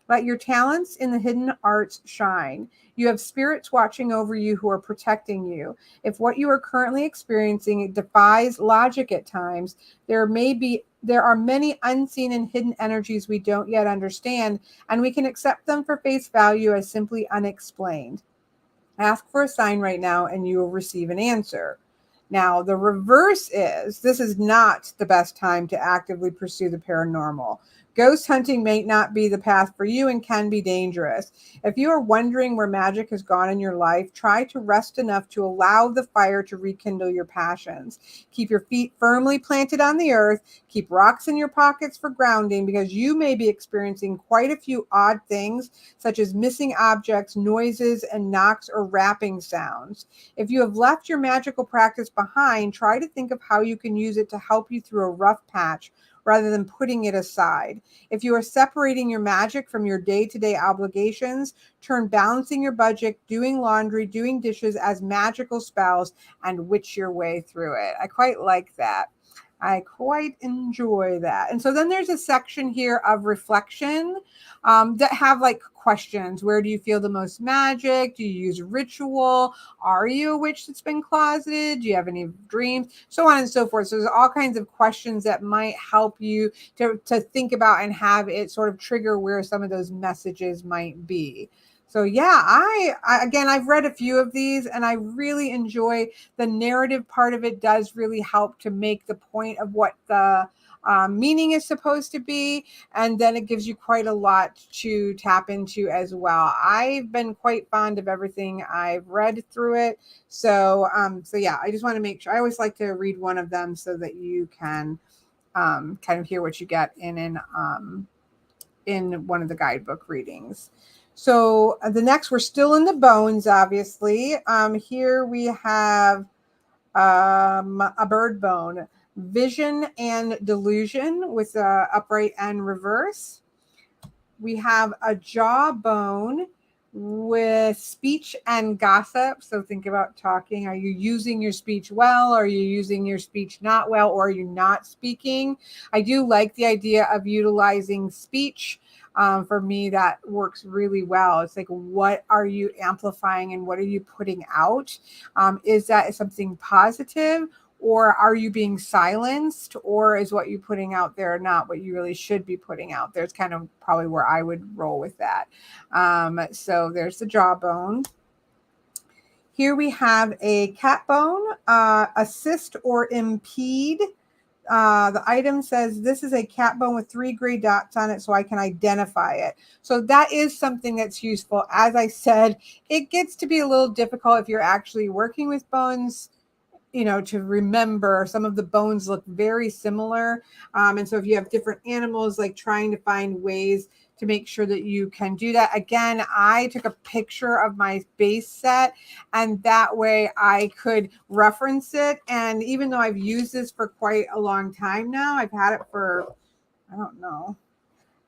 Let your talents in the hidden arts shine. You have spirits watching over you who are protecting you. If what you are currently experiencing defies logic at times, there are many unseen and hidden energies we don't yet understand, and we can accept them for face value as simply unexplained. Ask for a sign right now and you will receive an answer. Now, the reverse is this is not the best time to actively pursue the paranormal. Ghost hunting may not be the path for you and can be dangerous. If you are wondering where magic has gone in your life, try to rest enough to allow the fire to rekindle your passions. Keep your feet firmly planted on the earth. Keep rocks in your pockets for grounding because you may be experiencing quite a few odd things, such as missing objects, noises, and knocks or rapping sounds. If you have left your magical practice behind, try to think of how you can use it to help you through a rough patch rather than putting it aside. If you are separating your magic from your day-to-day obligations, turn balancing your budget, doing laundry, doing dishes as magical spells and witch your way through it. I quite like that. I quite enjoy that. And so then there's a section here of reflection that have like questions. Where do you feel the most magic? Do you use ritual? Are you a witch that's been closeted? Do you have any dreams? So on and so forth. So there's all kinds of questions that might help you to think about and have it sort of trigger where some of those messages might be. So yeah, I've read a few of these and I really enjoy the narrative part of it. Does really help to make the point of what the meaning is supposed to be, and then it gives you quite a lot to tap into as well. I've been quite fond of everything I've read through it, so yeah, I just want to make sure. I always like to read one of them so that you can kind of hear what you get in one of the guidebook readings. So the next, we're still in the bones, obviously. Here we have a bird bone, vision and delusion with upright and reverse. We have a jawbone with speech and gossip. So think about talking. Are you using your speech well? Are you using your speech not well? Or are you not speaking? I do like the idea of utilizing speech. For me, that works really well. It's like, what are you amplifying and what are you putting out? Is that something positive? or are you being silenced, or is what you're putting out there not what you really should be putting out there? It's kind of probably where I would roll with that. So there's the jawbone. Here we have a cat bone, assist or impede. The item says this is a cat bone with 3 gray dots on it so I can identify it. So that is something that's useful. As I said, it gets to be a little difficult if you're actually working with bones, to remember. Some of the bones look very similar. And so if you have different animals, like trying to find ways to make sure that you can do that. Again, I took a picture of my base set, and that way I could reference it. And even though I've used this for quite a long time now, I've had it for, I don't know.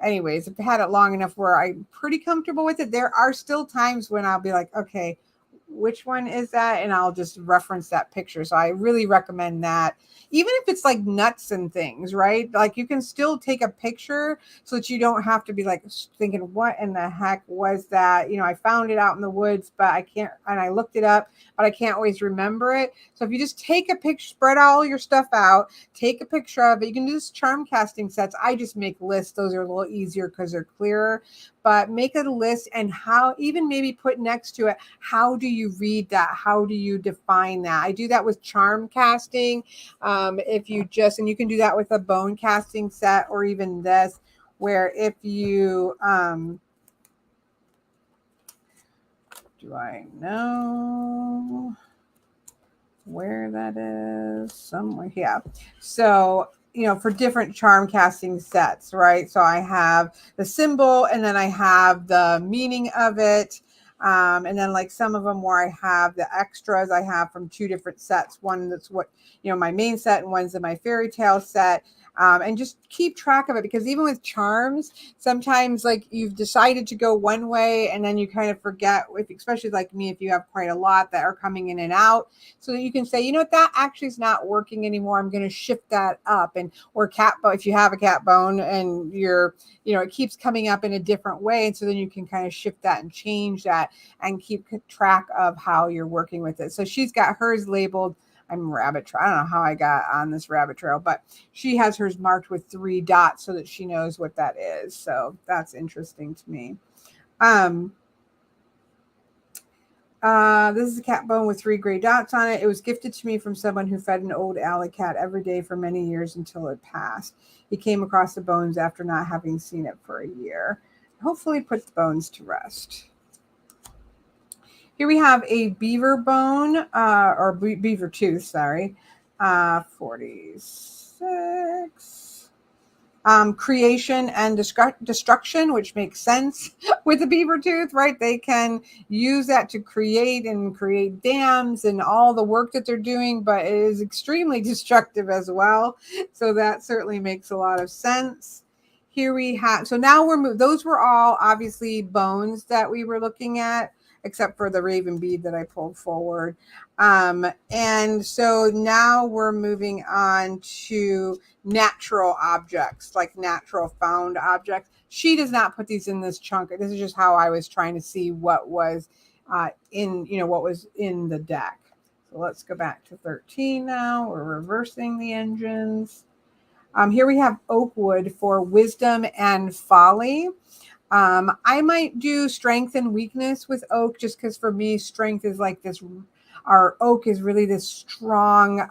Anyways, I've had it long enough where I'm pretty comfortable with it. There are still times when I'll be like, okay, which one is that? And I'll just reference that picture. So I really recommend that. Even if it's like nuts and things, right? Like you can still take a picture so that you don't have to be like thinking, what in the heck was that? I found it out in the woods, but I can't, and I looked it up, but I can't always remember it. So if you just take a picture, spread all your stuff out, take a picture of it. You can do this charm casting sets. I just make lists. Those are a little easier because they're clearer, but make a list, and how, even maybe put next to it, how do you read that? How do you define that? I do that with charm casting. If you just, and you can do that with a bone casting set, or even this, where if you, do I know where that is? Somewhere. Yeah. So, for different charm casting sets, right? So I have the symbol, and then I have the meaning of it. And then like some of them where I have the extras I have from 2 different sets. One that's what, my main set, and one's in my fairy tale set. And just keep track of it, because even with charms, sometimes like you've decided to go one way and then you kind of forget, especially like me, if you have quite a lot that are coming in and out, so that you can say, what, that actually is not working anymore. I'm going to shift that up. And, or cat bone, if you have a cat bone and it keeps coming up in a different way. And so then you can kind of shift that and change that and keep track of how you're working with it. So she's got hers labeled. I'm rabbit trail. I don't know how I got on this rabbit trail, but she has hers marked with 3 dots so that she knows what that is. So that's interesting to me. This is a cat bone with 3 gray dots on it. It was gifted to me from someone who fed an old alley cat every day for many years until it passed. He came across the bones after not having seen it for a year. Hopefully put the bones to rest. Here we have a beaver bone, or beaver tooth, sorry, 46. Creation and destruction, which makes sense with the beaver tooth, right? They can use that to create dams and all the work that they're doing, but it is extremely destructive as well. So that certainly makes a lot of sense. Here we have, so now those were all obviously bones that we were looking at, except for the raven bead that I pulled forward. And so now we're moving on to natural objects, like natural found objects. She does not put these in this chunk. This is just how I was trying to see what was what was in the deck. So let's go back to 13 now. We're reversing the engines. Here we have oak wood for wisdom and folly. I might do strength and weakness with oak, just because for me, strength is like this. Our oak is really this strong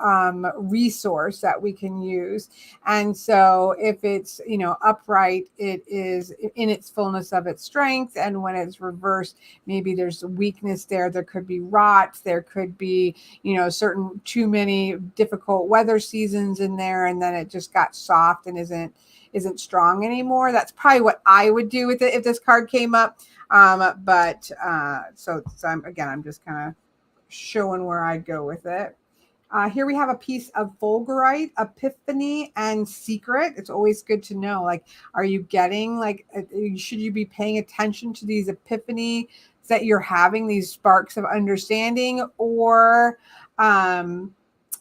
resource that we can use. And so if it's, upright, it is in its fullness of its strength. And when it's reversed, maybe there's a weakness there. There could be rot. There could be, certain too many difficult weather seasons in there. And then it just got soft and isn't strong anymore. That's probably what I would do with it if this card came up. So I'm just kind of showing where I'd go with it. Here we have a piece of fulgurite, epiphany, and secret. It's always good to know, like, are you getting, should you be paying attention to these epiphany that you're having, these sparks of understanding, or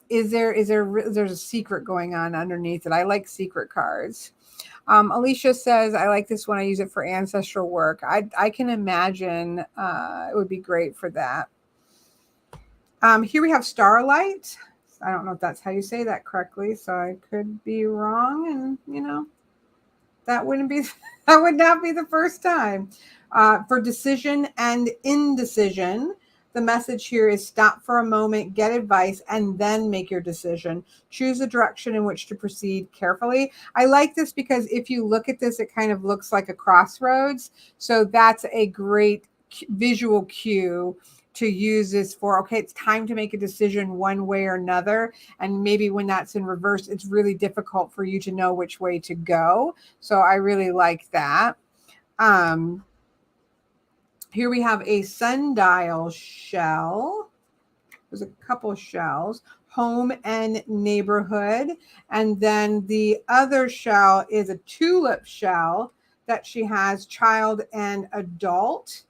there's a secret going on underneath it? I like secret cards. Alicia says, I like this one. I use it for ancestral work. I can imagine it would be great for that. Here we have starlight. I don't know if that's how you say that correctly, so I could be wrong, and that wouldn't be that would not be the first time. For decision and indecision, the message here is stop for a moment, get advice, and then make your decision. Choose a direction in which to proceed carefully. I like this because if you look at this, it kind of looks like a crossroads. So that's a great visual cue to use this for, okay, it's time to make a decision one way or another. And maybe when that's in reverse, it's really difficult for you to know which way to go. So I really like that. Here we have a sundial shell. There's a couple shells, home and neighborhood. And then the other shell is a tulip shell that she has, child and adult.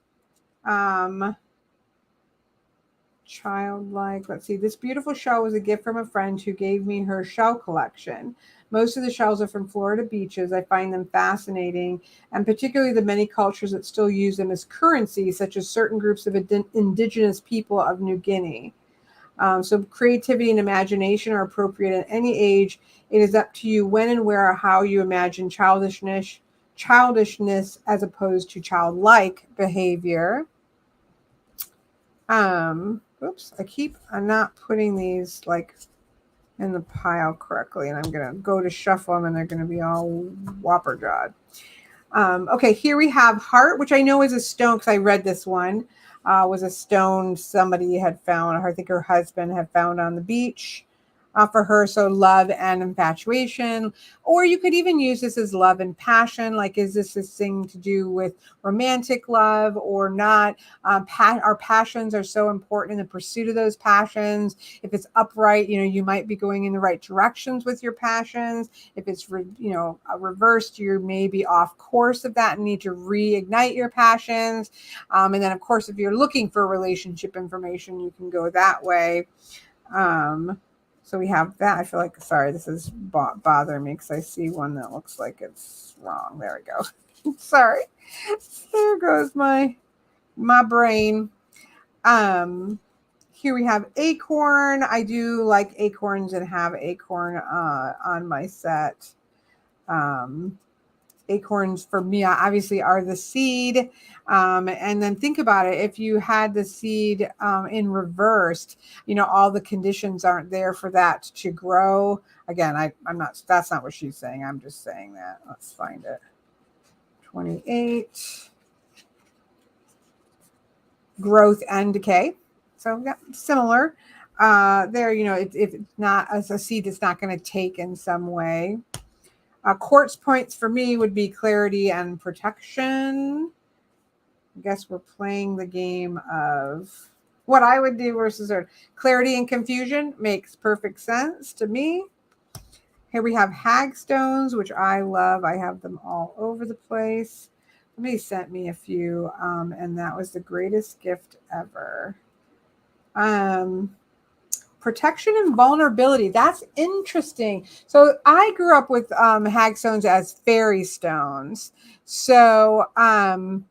Childlike. Let's see. This beautiful shell was a gift from a friend who gave me her shell collection. Most of the shells are from Florida beaches. I find them fascinating, and particularly the many cultures that still use them as currency, such as certain groups of indigenous people of New Guinea. So creativity and imagination are appropriate at any age. It is up to you when and where or how you imagine childishness as opposed to childlike behavior. Oops, I'm not putting these like in the pile correctly, and I'm gonna go to shuffle them and they're gonna be all whopper jawed. Okay, here we have heart, which I know is a stone because I read this one. Was a stone somebody had found, I think her husband had found on the beach for her. So love and infatuation, or you could even use this as love and passion. Like, is this thing to do with romantic love or not? Our passions are so important in the pursuit of those passions. If it's upright, you might be going in the right directions with your passions. If it's, reversed, you may be off course of that and need to reignite your passions. And then, of course, if you're looking for relationship information, you can go that way. So we have that. I feel like, sorry, this is bothering me because I see one that looks like it's wrong. There we go. Sorry. There goes my brain. Here we have acorn. I do like acorns and have acorn on my set. Acorns for me obviously are the seed. And then think about it. If you had the seed in reversed, all the conditions aren't there for that to grow. Again, I'm not, that's not what she's saying. I'm just saying that. Let's find it. 28. Growth and decay. So yeah, similar. There, if it's not a seed, it's not going to take in some way. Quartz points for me would be clarity and protection. I guess we're playing the game of what I would do versus clarity and confusion. Makes perfect sense to me. Here we have hagstones, which I love. I have them all over the place. Somebody sent me a few, and that was the greatest gift ever. Protection and vulnerability. That's interesting. So I grew up with hagstones as fairy stones. So, and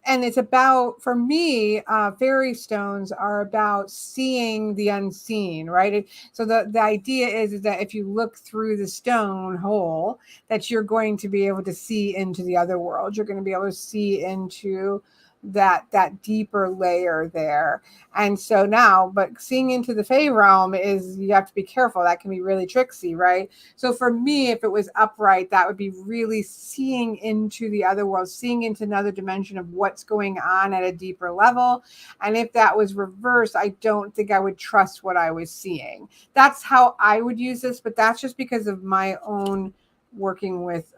it's about, for me, fairy stones are about seeing the unseen, right? So the idea is that if you look through the stone hole, that you're going to be able to see into the other world. You're going to be able to see into that deeper layer there. And so now, but seeing into the Fae realm is, you have to be careful. That can be really tricksy, right? So for me, if it was upright, that would be really seeing into the other world, seeing into another dimension of what's going on at a deeper level. And if that was reversed, I don't think I would trust what I was seeing. That's how I would use this, but that's just because of my own working with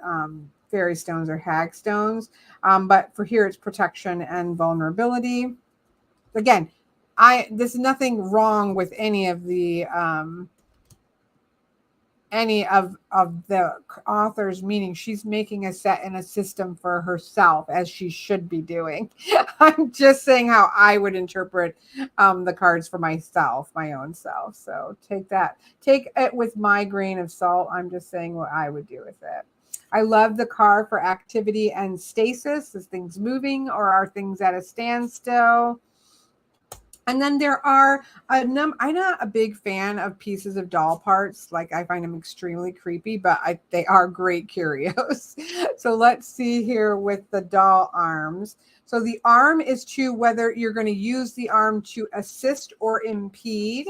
fairy stones or hagstones. But for here, it's protection and vulnerability. Again, there's nothing wrong with any of the author's meaning. She's making a set and a system for herself, as she should be doing. I'm just saying how I would interpret the cards for myself, my own self. So take it with my grain of salt. I'm just saying what I would do with it. I love the card for activity and stasis. Is things moving or are things at a standstill? And then there are I'm not a big fan of pieces of doll parts. Like I find them extremely creepy, but they are great curios. So let's see here with the doll arms. So the arm is to whether you're going to use the arm to assist or impede.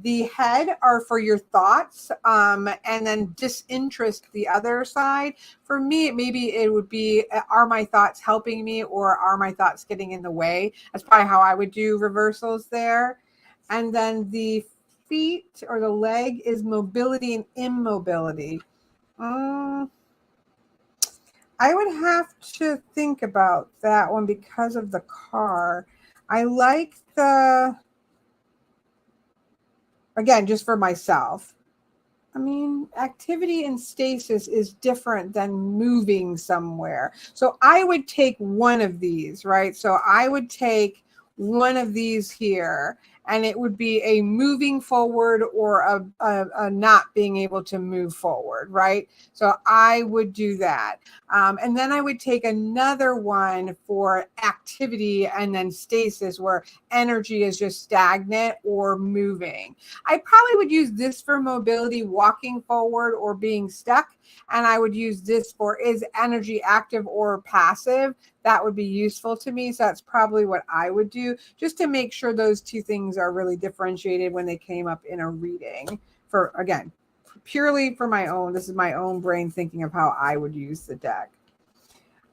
The head are for your thoughts, and then disinterest the other side. For me, maybe it would be, are my thoughts helping me or are my thoughts getting in the way? That's probably how I would do reversals there. And then the feet or the leg is mobility and immobility. Um, I would have to think about that one because of the car. I like again, just for myself. I mean, activity in stasis is different than moving somewhere. So I would take one of these, right? So I would take one of these here, and it would be a moving forward or a not being able to move forward, right? So I would do that. And then I would take another one for activity and then stasis, where energy is just stagnant or moving. I probably would use this for mobility, walking forward or being stuck. And I would use this for is energy active or passive. That would be useful to me. So that's probably what I would do, just to make sure those two things are really differentiated when they came up in a reading. For, again, purely for my own, this is my own brain thinking of how I would use the deck.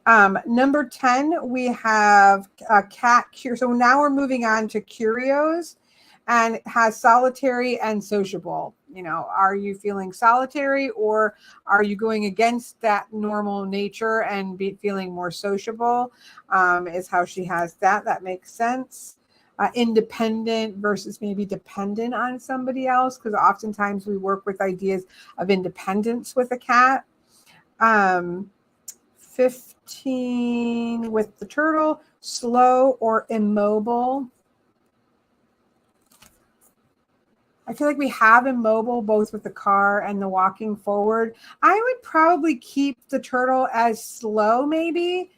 Number 10, we have a cat. So now we're moving on to curios, and it has solitary and sociable. You know, are you feeling solitary or are you going against that normal nature and feeling more sociable? Is how she has that. That makes sense. Independent versus maybe dependent on somebody else, because oftentimes we work with ideas of independence with a cat. 15 with the turtle, slow or immobile. I feel like we have immobile both with the car and the walking forward. I would probably keep the turtle as slow maybe,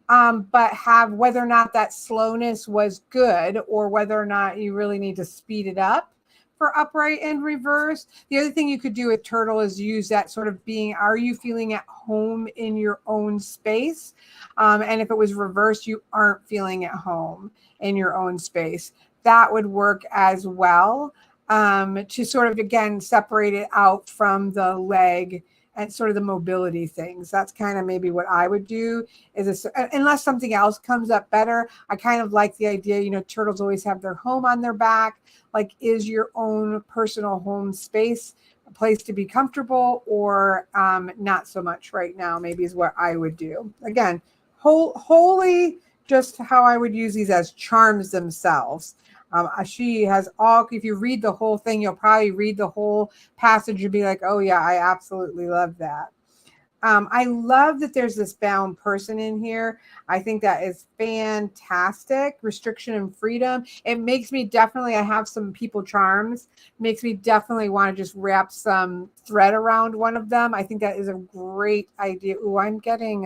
but have whether or not that slowness was good or whether or not you really need to speed it up for upright and reverse. The other thing you could do with turtle is use that sort of being, are you feeling at home in your own space? And if it was reversed, you aren't feeling at home in your own space. That would work as well, to sort of, again, separate it out from the leg and sort of the mobility things. That's kind of maybe what I would do, is unless something else comes up better. I kind of like the idea, you know, turtles always have their home on their back. Like, is your own personal home space a place to be comfortable, or not so much right now, maybe is what I would do. Again, wholly just how I would use these as charms themselves. She has all, if you read the whole thing, you'll probably read the whole passage and be like, oh yeah, I absolutely love that. I love that there's this bound person in here. I think that is fantastic. Restriction and freedom. It makes me definitely, I have some people charms, makes me definitely want to just wrap some thread around one of them. I think that is a great idea. Ooh, I'm getting,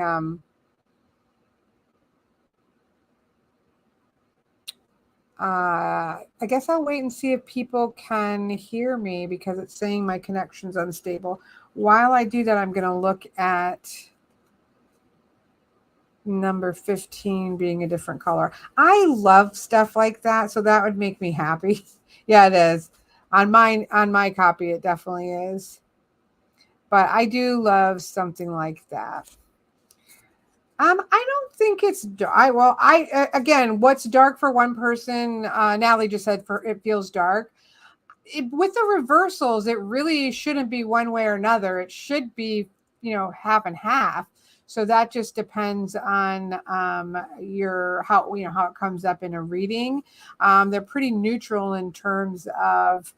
I guess I'll wait and see if people can hear me because it's saying my connection's unstable. While I do that, I'm going to look at number 15 being a different color. I love stuff like that, so that would make me happy. Yeah, it is. On my copy, it definitely is. But I do love something like that. I don't think it's again, what's dark for one person, Natalie just said for it feels dark. With the reversals, it really shouldn't be one way or another. It should be, you know, half and half. So that just depends on your how it comes up in a reading. They're pretty neutral in terms of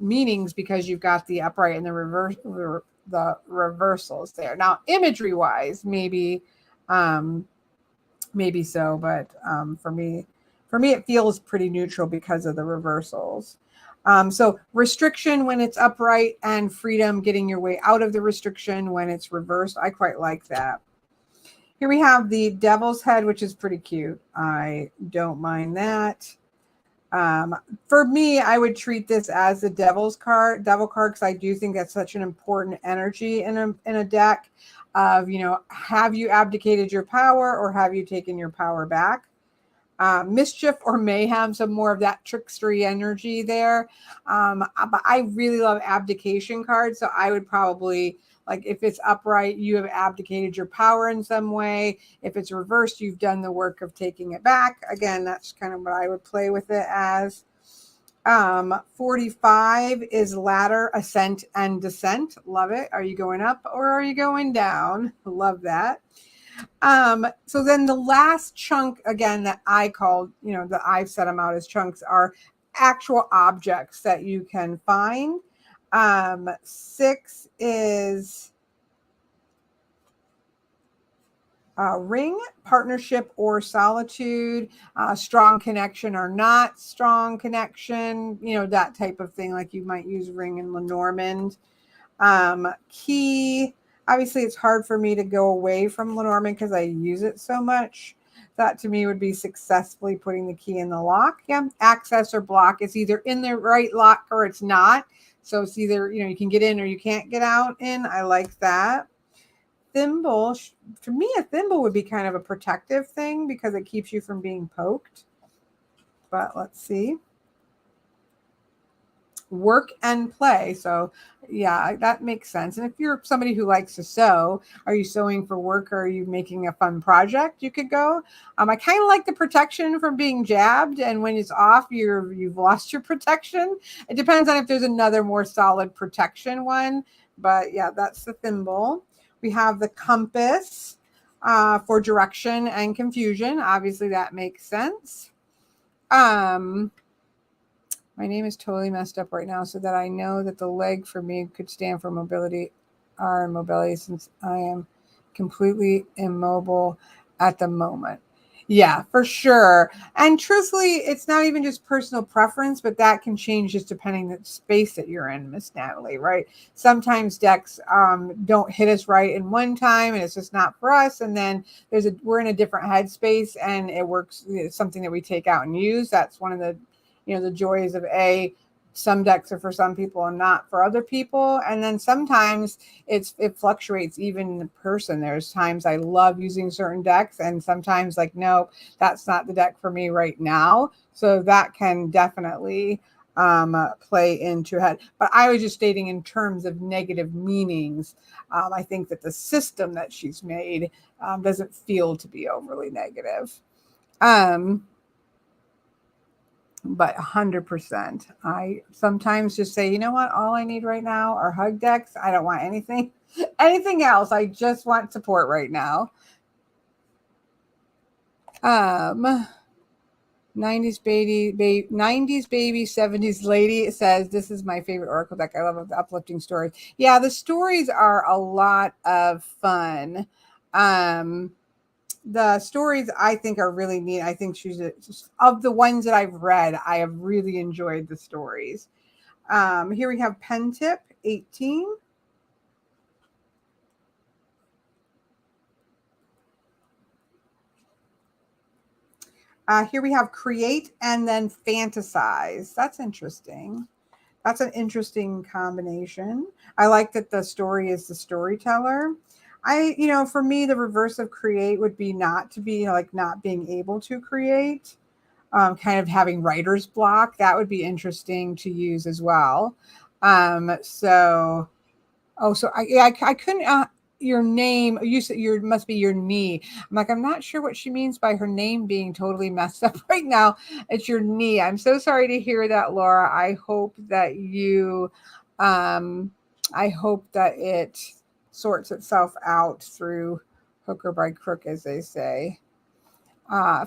meanings because you've got the upright and the reversals there. Now, imagery wise, maybe so, but for me, it feels pretty neutral because of the reversals. So restriction when it's upright and freedom, getting your way out of the restriction when it's reversed. I quite like that. Here we have the Devil's Head, which is pretty cute. I don't mind that. For me, I would treat this as the devil card, because I do think that's such an important energy in a deck of, have you abdicated your power or have you taken your power back? Mischief or mayhem, some more of that trickstery energy there. But I really love abdication cards, so I would probably, like, if it's upright, you have abdicated your power in some way. If it's reversed, you've done the work of taking it back. Again, that's kind of what I would play with it as. 45 is ladder, ascent, and descent. Love it. Are you going up or are you going down? Love that. So then the last chunk, again, that I called, that I've set them out as chunks, are actual objects that you can find. 6 is ring, partnership, or solitude, strong connection or not strong connection, that type of thing. Like you might use ring in Lenormand. Key, obviously it's hard for me to go away from Lenormand because I use it so much. That to me would be successfully putting the key in the lock. Yeah, access or block. It's either in the right lock or it's not. So it's either, you can get in or you can't get out in. I like that. Thimble, for me, a thimble would be kind of a protective thing because it keeps you from being poked. But let's see. Work and play. So yeah, that makes sense. And if you're somebody who likes to sew, are you sewing for work or are you making a fun project? You could go. I kind of like the protection from being jabbed, and when it's off, you've lost your protection. It depends on if there's another more solid protection one. But yeah, that's the thimble. We have the compass for direction and confusion. Obviously, that makes sense. My name is totally messed up right now, so that I know that the leg for me could stand for mobility, R mobility, since I am completely immobile at the moment. Yeah, for sure. And truthfully, it's not even just personal preference, but that can change just depending on the space that you're in, Miss Natalie, right? Sometimes decks don't hit us right in one time and it's just not for us. And then we're in a different headspace and it works. It's something that we take out and use. That's one of the the joys of some decks are for some people and not for other people. And then sometimes it fluctuates even in person. There's times I love using certain decks and sometimes like, no, that's not the deck for me right now. So that can definitely play into it. But I was just stating in terms of negative meanings. I think that the system that she's made doesn't feel to be overly negative. But 100%. I sometimes just say, you know what? All I need right now are hug decks. I don't want anything else. I just want support right now. 90s baby, 70s lady says, this is my favorite Oracle deck. I love the uplifting stories. Yeah, the stories are a lot of fun. The stories I think are really neat. I think of the ones that I've read, I have really enjoyed the stories. Here we have Pen Tip 18. Here we have Create and then Fantasize. That's interesting. That's an interesting combination. I like that the story is the storyteller. For me, the reverse of create would be not to be not being able to create, kind of having writer's block. That would be interesting to use as well. I couldn't. Your name, you said must be your knee. I'm like, I'm not sure what she means by her name being totally messed up right now. It's your knee. I'm so sorry to hear that, Laura. I hope that it sorts itself out through hook or by crook, as they say.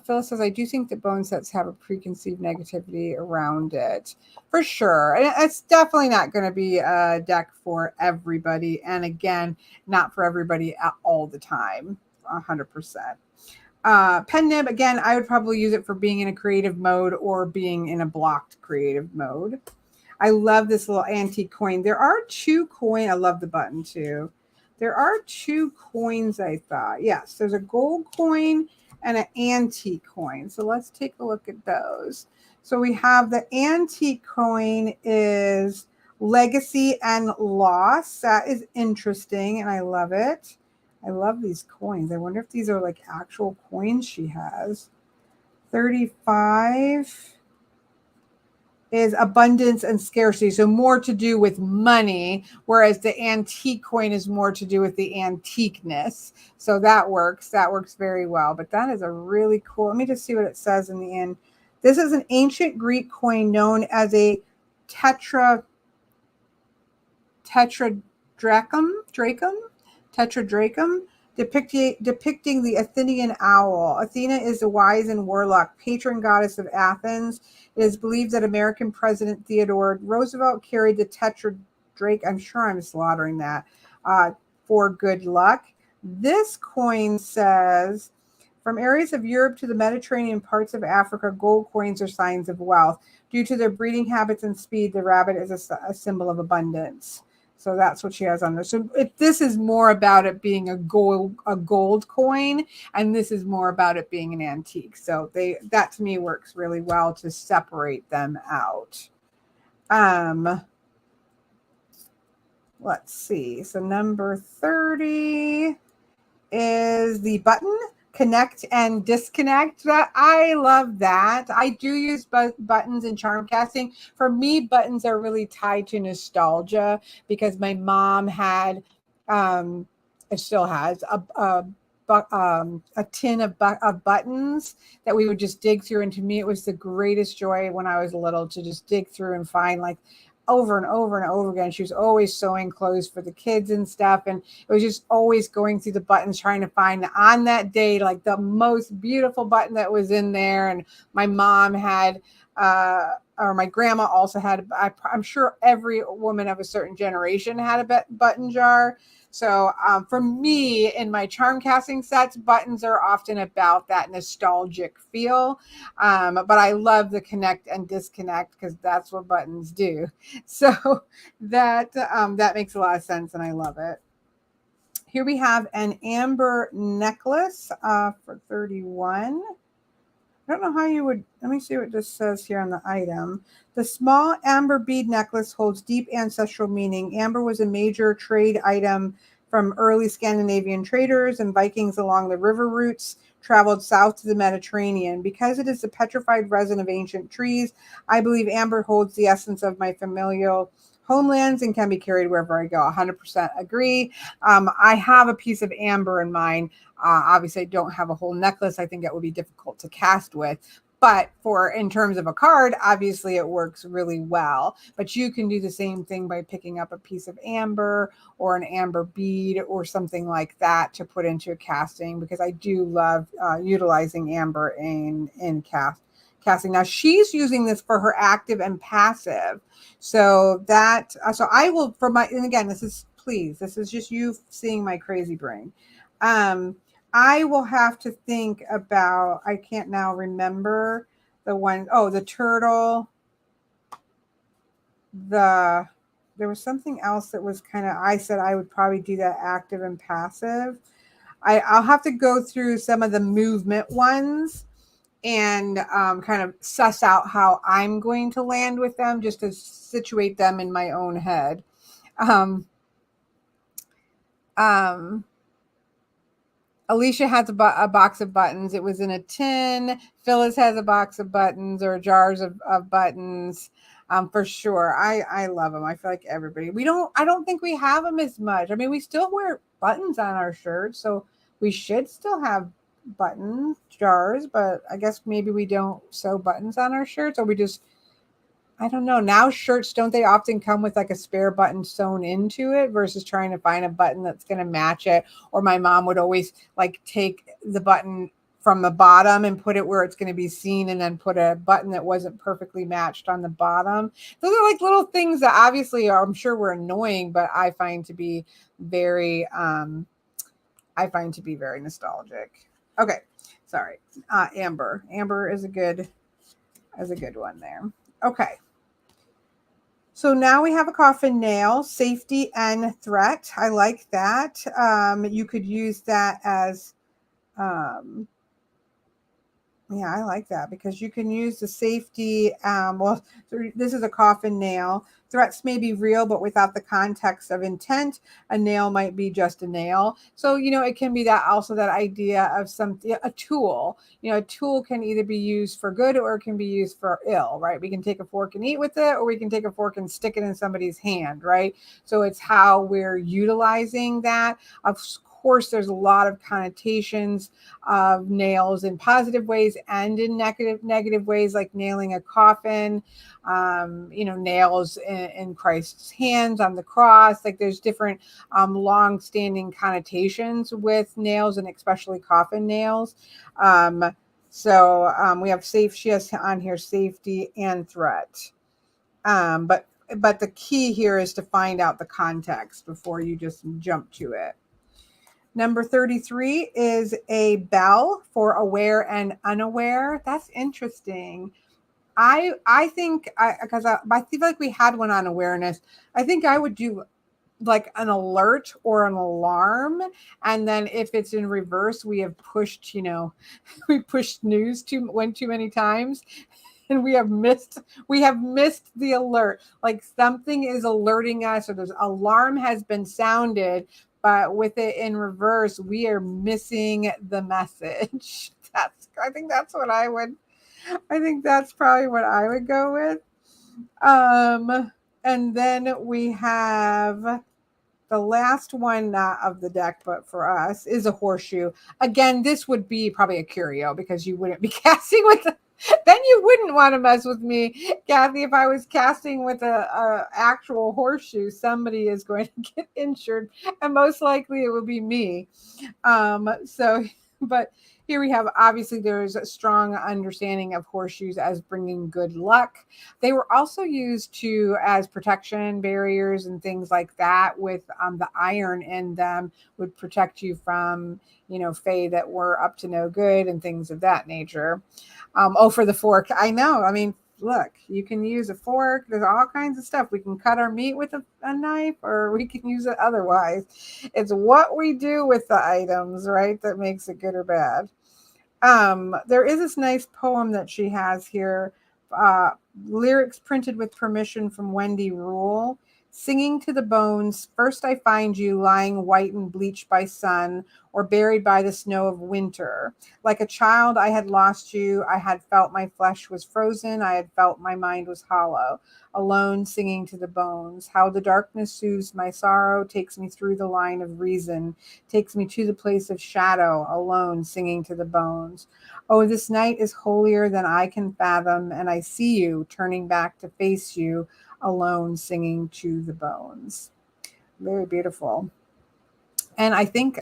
Phyllis says, I do think that bone sets have a preconceived negativity around it. For sure. And it's definitely not going to be a deck for everybody. And again, not for everybody all the time, 100%. Pen nib, again, I would probably use it for being in a creative mode or being in a blocked creative mode. I love this little antique coin. There are 2 coins. I love the button too. There are two coins, I thought. Yes, there's a gold coin and an antique coin. So let's take a look at those. So we have the antique coin is legacy and loss. That is interesting, and I love it. I love these coins. I wonder if these are like actual coins she has. 35 is abundance and scarcity, so more to do with money, whereas the antique coin is more to do with the antiqueness. So that works very well. But that is a really cool, let me just see what it says in the end. This is an ancient Greek coin known as a tetradrachum, depicting the Athenian owl. Athena is the wise and warlock patron goddess of Athens. It is believed that American President Theodore Roosevelt carried the tetradrache, I'm sure I'm slaughtering that, for good luck. This coin says, from areas of Europe to the Mediterranean parts of Africa, gold coins are signs of wealth. Due to their breeding habits and speed, the rabbit is a symbol of abundance. So that's what she has on there. So this is more about it being a gold coin, and this is more about it being an antique. So that to me works really well to separate them out. Let's see. So number 30 is the button connect and disconnect. I love that. I do use buttons in charm casting. For me, buttons are really tied to nostalgia because my mom had, it still has a tin of buttons that we would just dig through. And to me, it was the greatest joy when I was little to just dig through and find like over and over and over again. She was always sewing clothes for the kids and stuff. And it was just always going through the buttons, trying to find on that day, like the most beautiful button that was in there. And my mom had, or my grandma also had, I'm sure every woman of a certain generation had a button jar. So for me, in my charm casting sets, buttons are often about that nostalgic feel. But I love the connect and disconnect because that's what buttons do. So that makes a lot of sense, and I love it. Here we have an amber necklace for 31. I don't know how you would, let me see what this says here on the item. The small amber bead necklace holds deep ancestral meaning. Amber was a major trade item from early Scandinavian traders, and Vikings along the river routes traveled south to the Mediterranean. Because it is the petrified resin of ancient trees, I believe amber holds the essence of my familial homelands and can be carried wherever I go. 100% agree. I have a piece of amber in mine. Obviously, I don't have a whole necklace. I think that would be difficult to cast with. But in terms of a card, obviously it works really well. But you can do the same thing by picking up a piece of amber or an amber bead or something like that to put into a casting, because I do love utilizing amber in casting. Now she's using this for her active and passive. So I will, and again, this is just you seeing my crazy brain. I will have to think about, I can't now remember the one, the turtle, there was something else that was I said I would probably do that active and passive. I'll have to go through some of the movement ones and kind of suss out how I'm going to land with them, just to situate them in my own head. Alicia has a box of buttons. It was in a tin. Phyllis has a box of buttons or jars of buttons. For sure. I love them. I feel like everybody, I don't think we have them as much. I mean, we still wear buttons on our shirts, so we should still have button jars, but I guess maybe we don't sew buttons on our shirts, or we just, I don't know. Now shirts, don't they often come with like a spare button sewn into it versus trying to find a button that's going to match it? Or my mom would always like take the button from the bottom and put it where it's going to be seen, and then put a button that wasn't perfectly matched on the bottom. Those are like little things that obviously I'm sure were annoying, but I find to be very, nostalgic. Okay. Sorry. Amber is a good one there. Okay. So now we have a coffin nail, safety and threat. I like that. You could use that as, um, yeah, I like that because you can use the safety. Well, this is a coffin nail. Threats may be real, but without the context of intent, a nail might be just a nail. So, it can be that also that idea of a tool. A tool can either be used for good or it can be used for ill, right? We can take a fork and eat with it, or we can take a fork and stick it in somebody's hand, right? So it's how we're utilizing that. Of course, there's a lot of connotations of nails in positive ways and in negative ways, like nailing a coffin, nails in Christ's hands on the cross. Like there's different long-standing connotations with nails, and especially coffin nails. We have she has on here safety and threat. But the key here is to find out the context before you just jump to it. Number 33 is a bell for aware and unaware. That's interesting. I think because I feel like we had one on awareness. I think I would do like an alert or an alarm, and then if it's in reverse, we have pushed we pushed snooze too many times, and we have missed the alert. Like something is alerting us, or there's alarm has been sounded, but with it in reverse, we are missing the message. I think that's what I think that's probably what I would go with. And then we have the last one, not of the deck, but for us, is a horseshoe. Again, this would be probably a curio because you wouldn't be casting with then you wouldn't want to mess with me, Kathy. If I was casting with a actual horseshoe, somebody is going to get injured, and most likely it would be me. But here we have, obviously, there's a strong understanding of horseshoes as bringing good luck. They were also used as protection barriers and things like that, with the iron in them would protect you from, fae that were up to no good and things of that nature. For the fork, I know. I mean, look, you can use a fork. There's all kinds of stuff. We can cut our meat with a knife, or we can use it otherwise. It's what we do with the items, right, that makes it good or bad. There is this nice poem that she has here, lyrics printed with permission from Wendy Rule. Singing to the bones, first I find you lying white and bleached by sun, or buried by the snow of winter. Like a child, I had lost you. I had felt my flesh was frozen. I had felt my mind was hollow. Alone, singing to the bones. How the darkness soothes my sorrow, takes me through the line of reason, takes me to the place of shadow, alone, singing to the bones. Oh, this night is holier than I can fathom, and I see you, turning back to face you, alone, singing to the bones. Very beautiful. And I think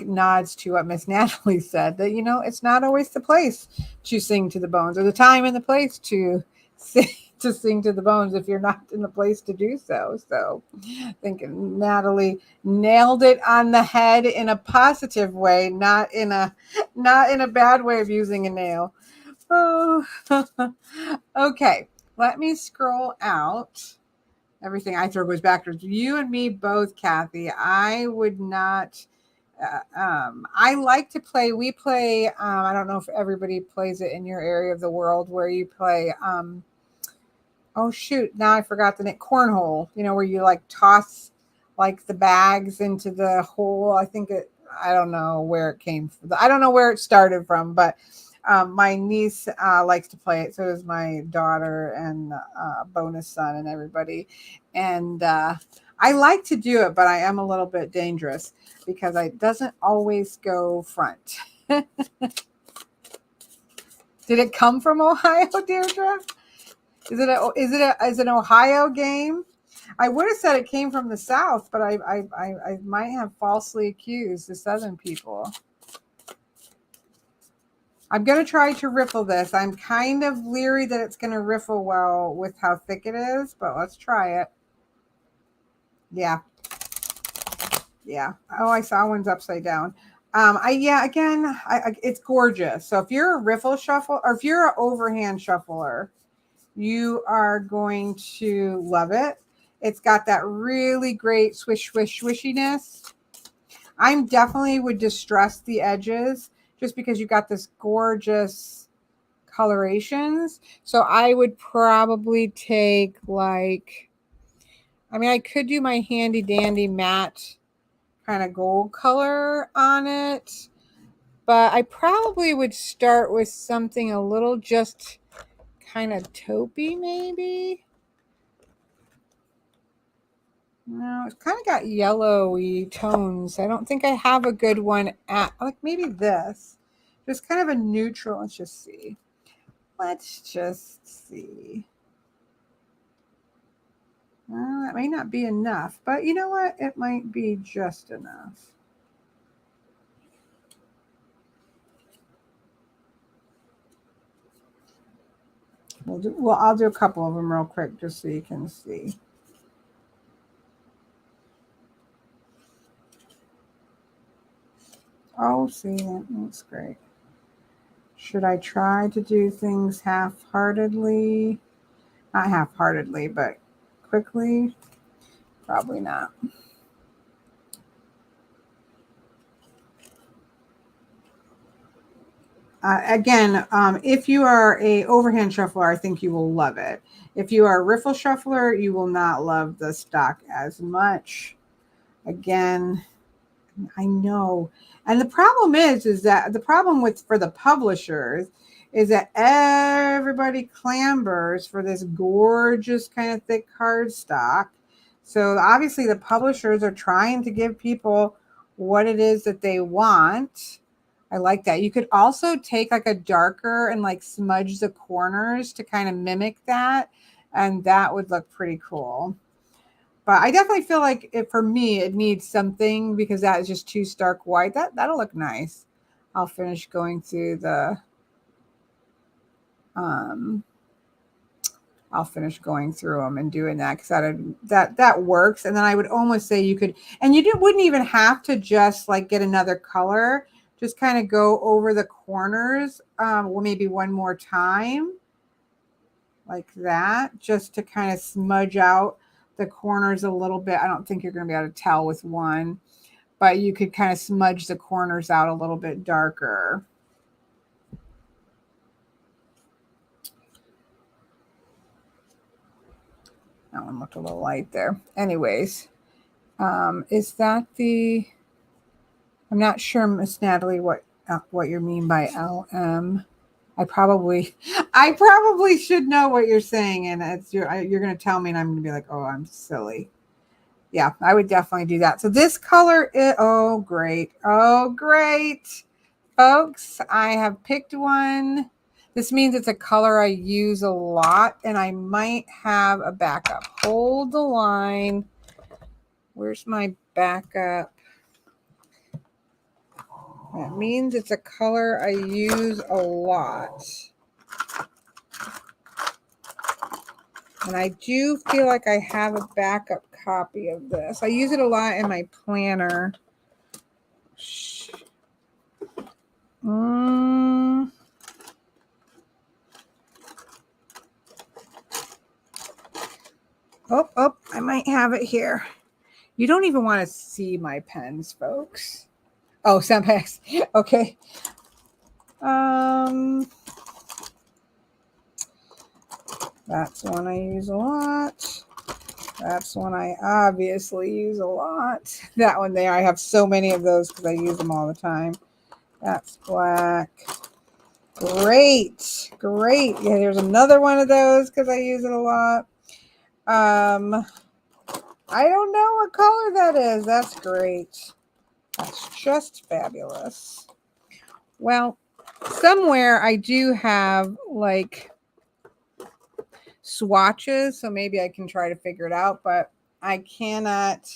nods to what Miss Natalie said, that it's not always the place to sing to the bones, or the time and the place to sing to the bones if you're not in the place to do so. So I think Natalie nailed it on the head in a positive way, not in a bad way of using a nail. Oh. Okay, let me scroll out. Everything I throw goes backwards. You and me both, Kathy. I would not. I like to play. We play. I don't know if everybody plays it in your area of the world, where you play. Oh shoot! Now I forgot the name. Cornhole. Where you like toss like the bags into the hole. I don't know where it came from. I don't know where it started from, but my niece likes to play it. So does my daughter and bonus son and everybody. And I like to do it, but I am a little bit dangerous because it doesn't always go front. Did it come from Ohio, Deirdre? Is it an Ohio game? I would have said it came from the South, but I might have falsely accused the Southern people. I'm going to try to riffle this. I'm kind of leery that it's going to riffle well with how thick it is, but let's try it. Yeah. Oh, I saw one's upside down. It's gorgeous. So if you're a riffle shuffle, or if you're an overhand shuffler, You are going to love it. It's got that really great swish, swish, swishiness. I'm definitely would distress the edges just because you've got this gorgeous colorations. So I would probably take like, I mean, I could do my handy dandy matte kind of gold color on it, but I probably would start with something a little just kind of taupey maybe. No, it's kind of got yellowy tones. I don't think I have a good one at, like maybe this. Just kind of a neutral. Let's just see. Let's just see. Well, that may not be enough, but you know what? It might be just enough. I'll do a couple of them real quick just so you can see. Oh, see, that's great. Should I try to do things half-heartedly? Not half-heartedly, but quickly? Probably not. Again, if you are a overhand shuffler, I think you will love it. If you are a riffle shuffler, you will not love the stock as much. Again, I know. And the problem is that the problem with for the publishers is that everybody clambers for this gorgeous kind of thick cardstock. So obviously the publishers are trying to give people what it is that they want. I like that. You could also take like a darker and like smudge the corners to kind of mimic that. And that would look pretty cool. But I definitely feel like for me, it needs something because that is just too stark white. That'll look nice. I'll finish going through the, I'll finish going through them and doing that because that works. And then I would almost say you could, and wouldn't even have to just like get another color. Just kind of go over the corners, well, maybe one more time, like that, just to kind of smudge out the corners a little bit. I don't think you're going to be able to tell with one, but you could kind of smudge the corners out a little bit darker. That one looked a little light there. Anyways, is that the, I'm not sure, Miss Natalie, what you mean by LM. I probably should know what you're saying, and you're going to tell me, and I'm going to be like, oh, I'm silly. Yeah, I would definitely do that. So this color is, oh, great. Oh, great. Folks, I have picked one. This means it's a color I use a lot, and I might have a backup. Hold the line. Where's my backup? That means it's a color I use a lot. And I do feel like I have a backup copy of this. I use it a lot in my planner. Oh, I might have it here. You don't even want to see my pens, folks. Oh, Sempex. Okay. That's one I use a lot. That's one I obviously use a lot. That one there, I have so many of those because I use them all the time. That's black. Great. Great. Yeah, there's another one of those because I use it a lot. I don't know what color that is. That's great. That's just fabulous. Well, somewhere I do have like swatches, so maybe I can try to figure it out, but I cannot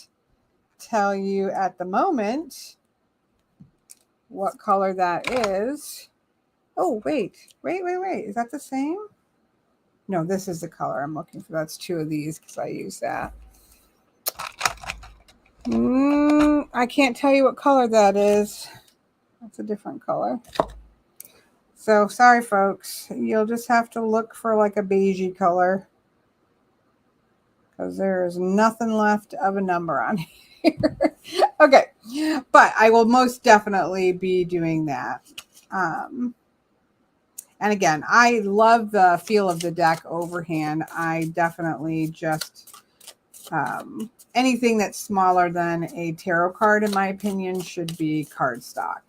tell you at the moment what color that is. Oh, wait. Is that the same? No, this is the color I'm looking for. That's two of these because I use that. I can't tell you what color that is. That's a different color. So sorry, folks. You'll just have to look for like a beigey color because there is nothing left of a number on here. Okay, but I will most definitely be doing that. And again, I love the feel of the deck overhand. I definitely just, anything that's smaller than a tarot card, in my opinion, should be cardstock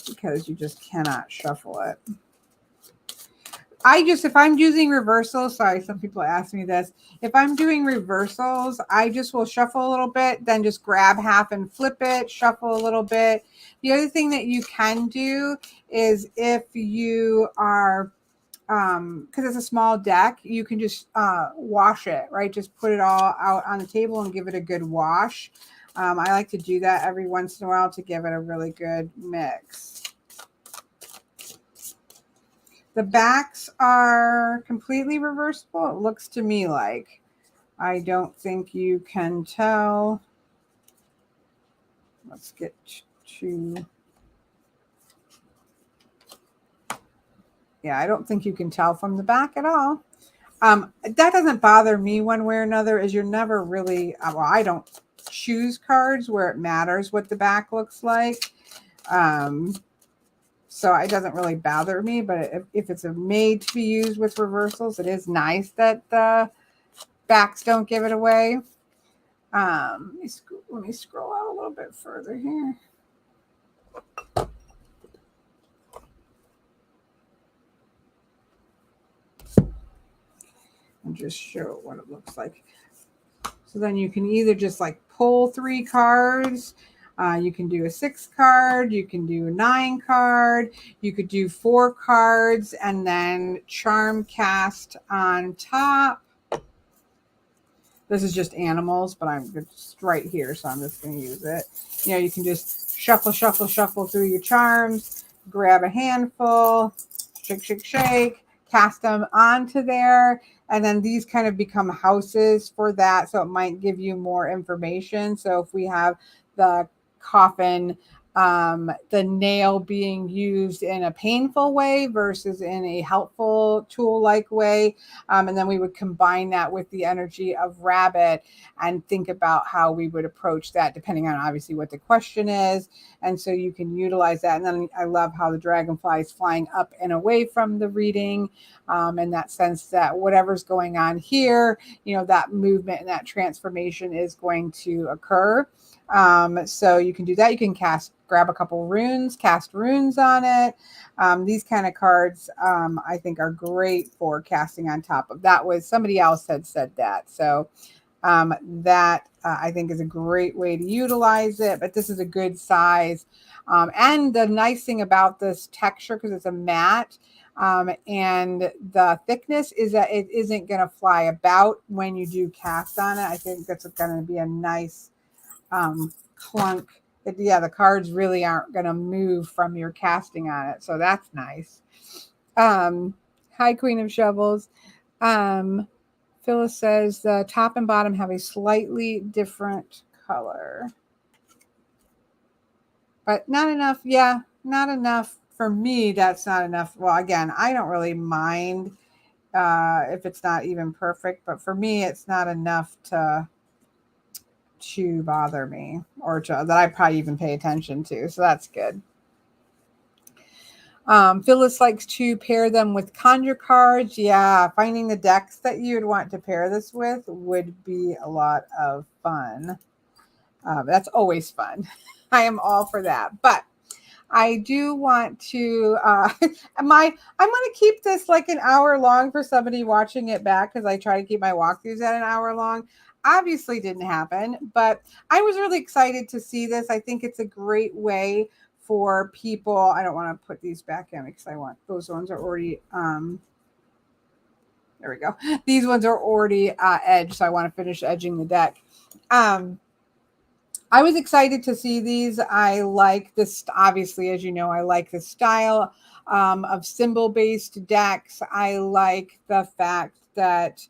because you just cannot shuffle it. If I'm using reversals, sorry, some people ask me this. If I'm doing reversals, I just will shuffle a little bit, then just grab half and flip it, shuffle a little bit. The other thing that you can do is if you are, because it's a small deck, you can just wash it, right? Just put it all out on the table and give it a good wash. I like to do that every once in a while to give it a really good mix. The backs are completely reversible. It looks to me like. I don't think you can tell. Let's get to... Yeah, I don't think you can tell from the back at all. That doesn't bother me one way or another, is you're never really... Well, I don't choose cards where it matters what the back looks like. So it doesn't really bother me, but if it's made to be used with reversals, it is nice that the backs don't give it away. Let me scroll out a little bit further here. And just show what it looks like. So then you can either just like pull 3 cards. You can do a 6 card. You can do a 9 card. You could do 4 cards and then charm cast on top. This is just animals, but I'm just right here, so I'm just going to use it. You know, you can just shuffle through your charms, grab a handful, shake, cast them onto there, and then these kind of become houses for that, so it might give you more information. So if we have the coffin, the nail being used in a painful way versus in a helpful tool-like way. And then we would combine that with the energy of rabbit and think about how we would approach that depending on obviously what the question is. And so you can utilize that. And then I love how the dragonfly is flying up and away from the reading, in that sense that whatever's going on here, you know, that movement and that transformation is going to occur. So you can do that. You can grab a couple runes, cast runes on it. These kind of cards, I think are great for casting on top of. That was somebody else had said that. So that I think is a great way to utilize it, but this is a good size. And the nice thing about this texture, because it's a matte, and the thickness is that it isn't going to fly about when you do cast on it. I think that's going to be a nice clunk. The cards really aren't going to move from your casting on it. So that's nice. Hi, Queen of Shovels. Phyllis says the top and bottom have a slightly different color. But not enough. Yeah, not enough. For me, that's not enough. Well, again, I don't really mind if it's not even perfect. But for me, it's not enough to bother me or that I probably even pay attention to. So that's good. Phyllis likes to pair them with conjure cards. Yeah, finding the decks that you'd want to pair this with would be a lot of fun. That's always fun. I am all for that. But I do want to, I'm going to keep this like an hour long for somebody watching it back because I try to keep my walkthroughs at an hour long. Obviously didn't happen, but I was really excited to see this. I think it's a great way for people. I don't want to put these back in because I want, those ones are already, there we go. These ones are already edged, so I want to finish edging the deck. I was excited to see these. I like this, obviously, as you know, I like the style of symbol-based decks. I like the fact that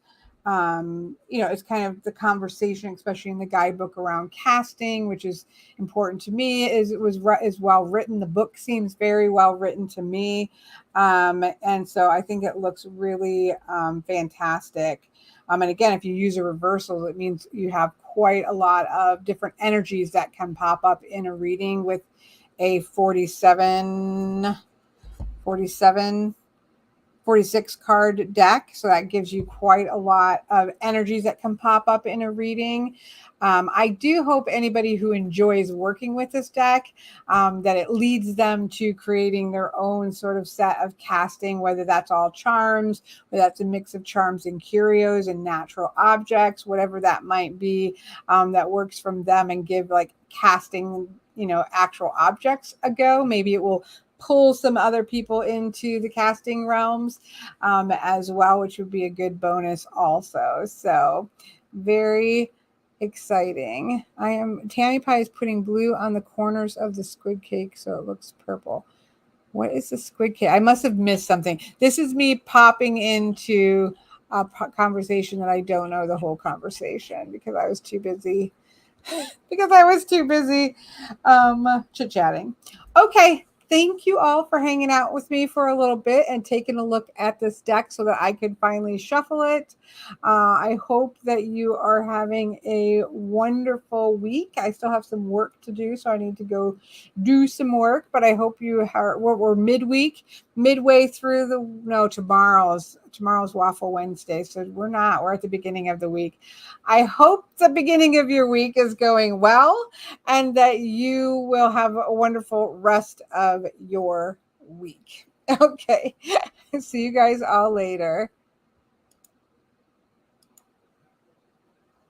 It's kind of the conversation, especially in the guidebook around casting, which is important to me. Is well written. The book seems very well written to me, and so I think it looks really fantastic. And again, if you use a reversal, it means you have quite a lot of different energies that can pop up in a reading with a 46 card deck. So that gives you quite a lot of energies that can pop up in a reading. I do hope anybody who enjoys working with this deck, that it leads them to creating their own sort of set of casting, whether that's all charms, whether that's a mix of charms and curios and natural objects, whatever that might be, that works from them, and give like casting, actual objects a go. Maybe it will pull some other people into the casting realms as well, which would be a good bonus also. So very exciting. Tammy Pie is putting blue on the corners of the squid cake so it looks purple. What is the squid cake? I must have missed something. This is me popping into a conversation that I don't know the whole conversation because I was too busy chit-chatting. Okay, thank you all for hanging out with me for a little bit and taking a look at this deck so that I could finally shuffle it. I hope that you are having a wonderful week. I still have some work to do, so I need to go do some work, but I hope you are, we're midway through tomorrow's Waffle Wednesday, so we're at the beginning of the week. I hope the beginning of your week is going well and that you will have a wonderful rest of your week. Okay. See you guys all later.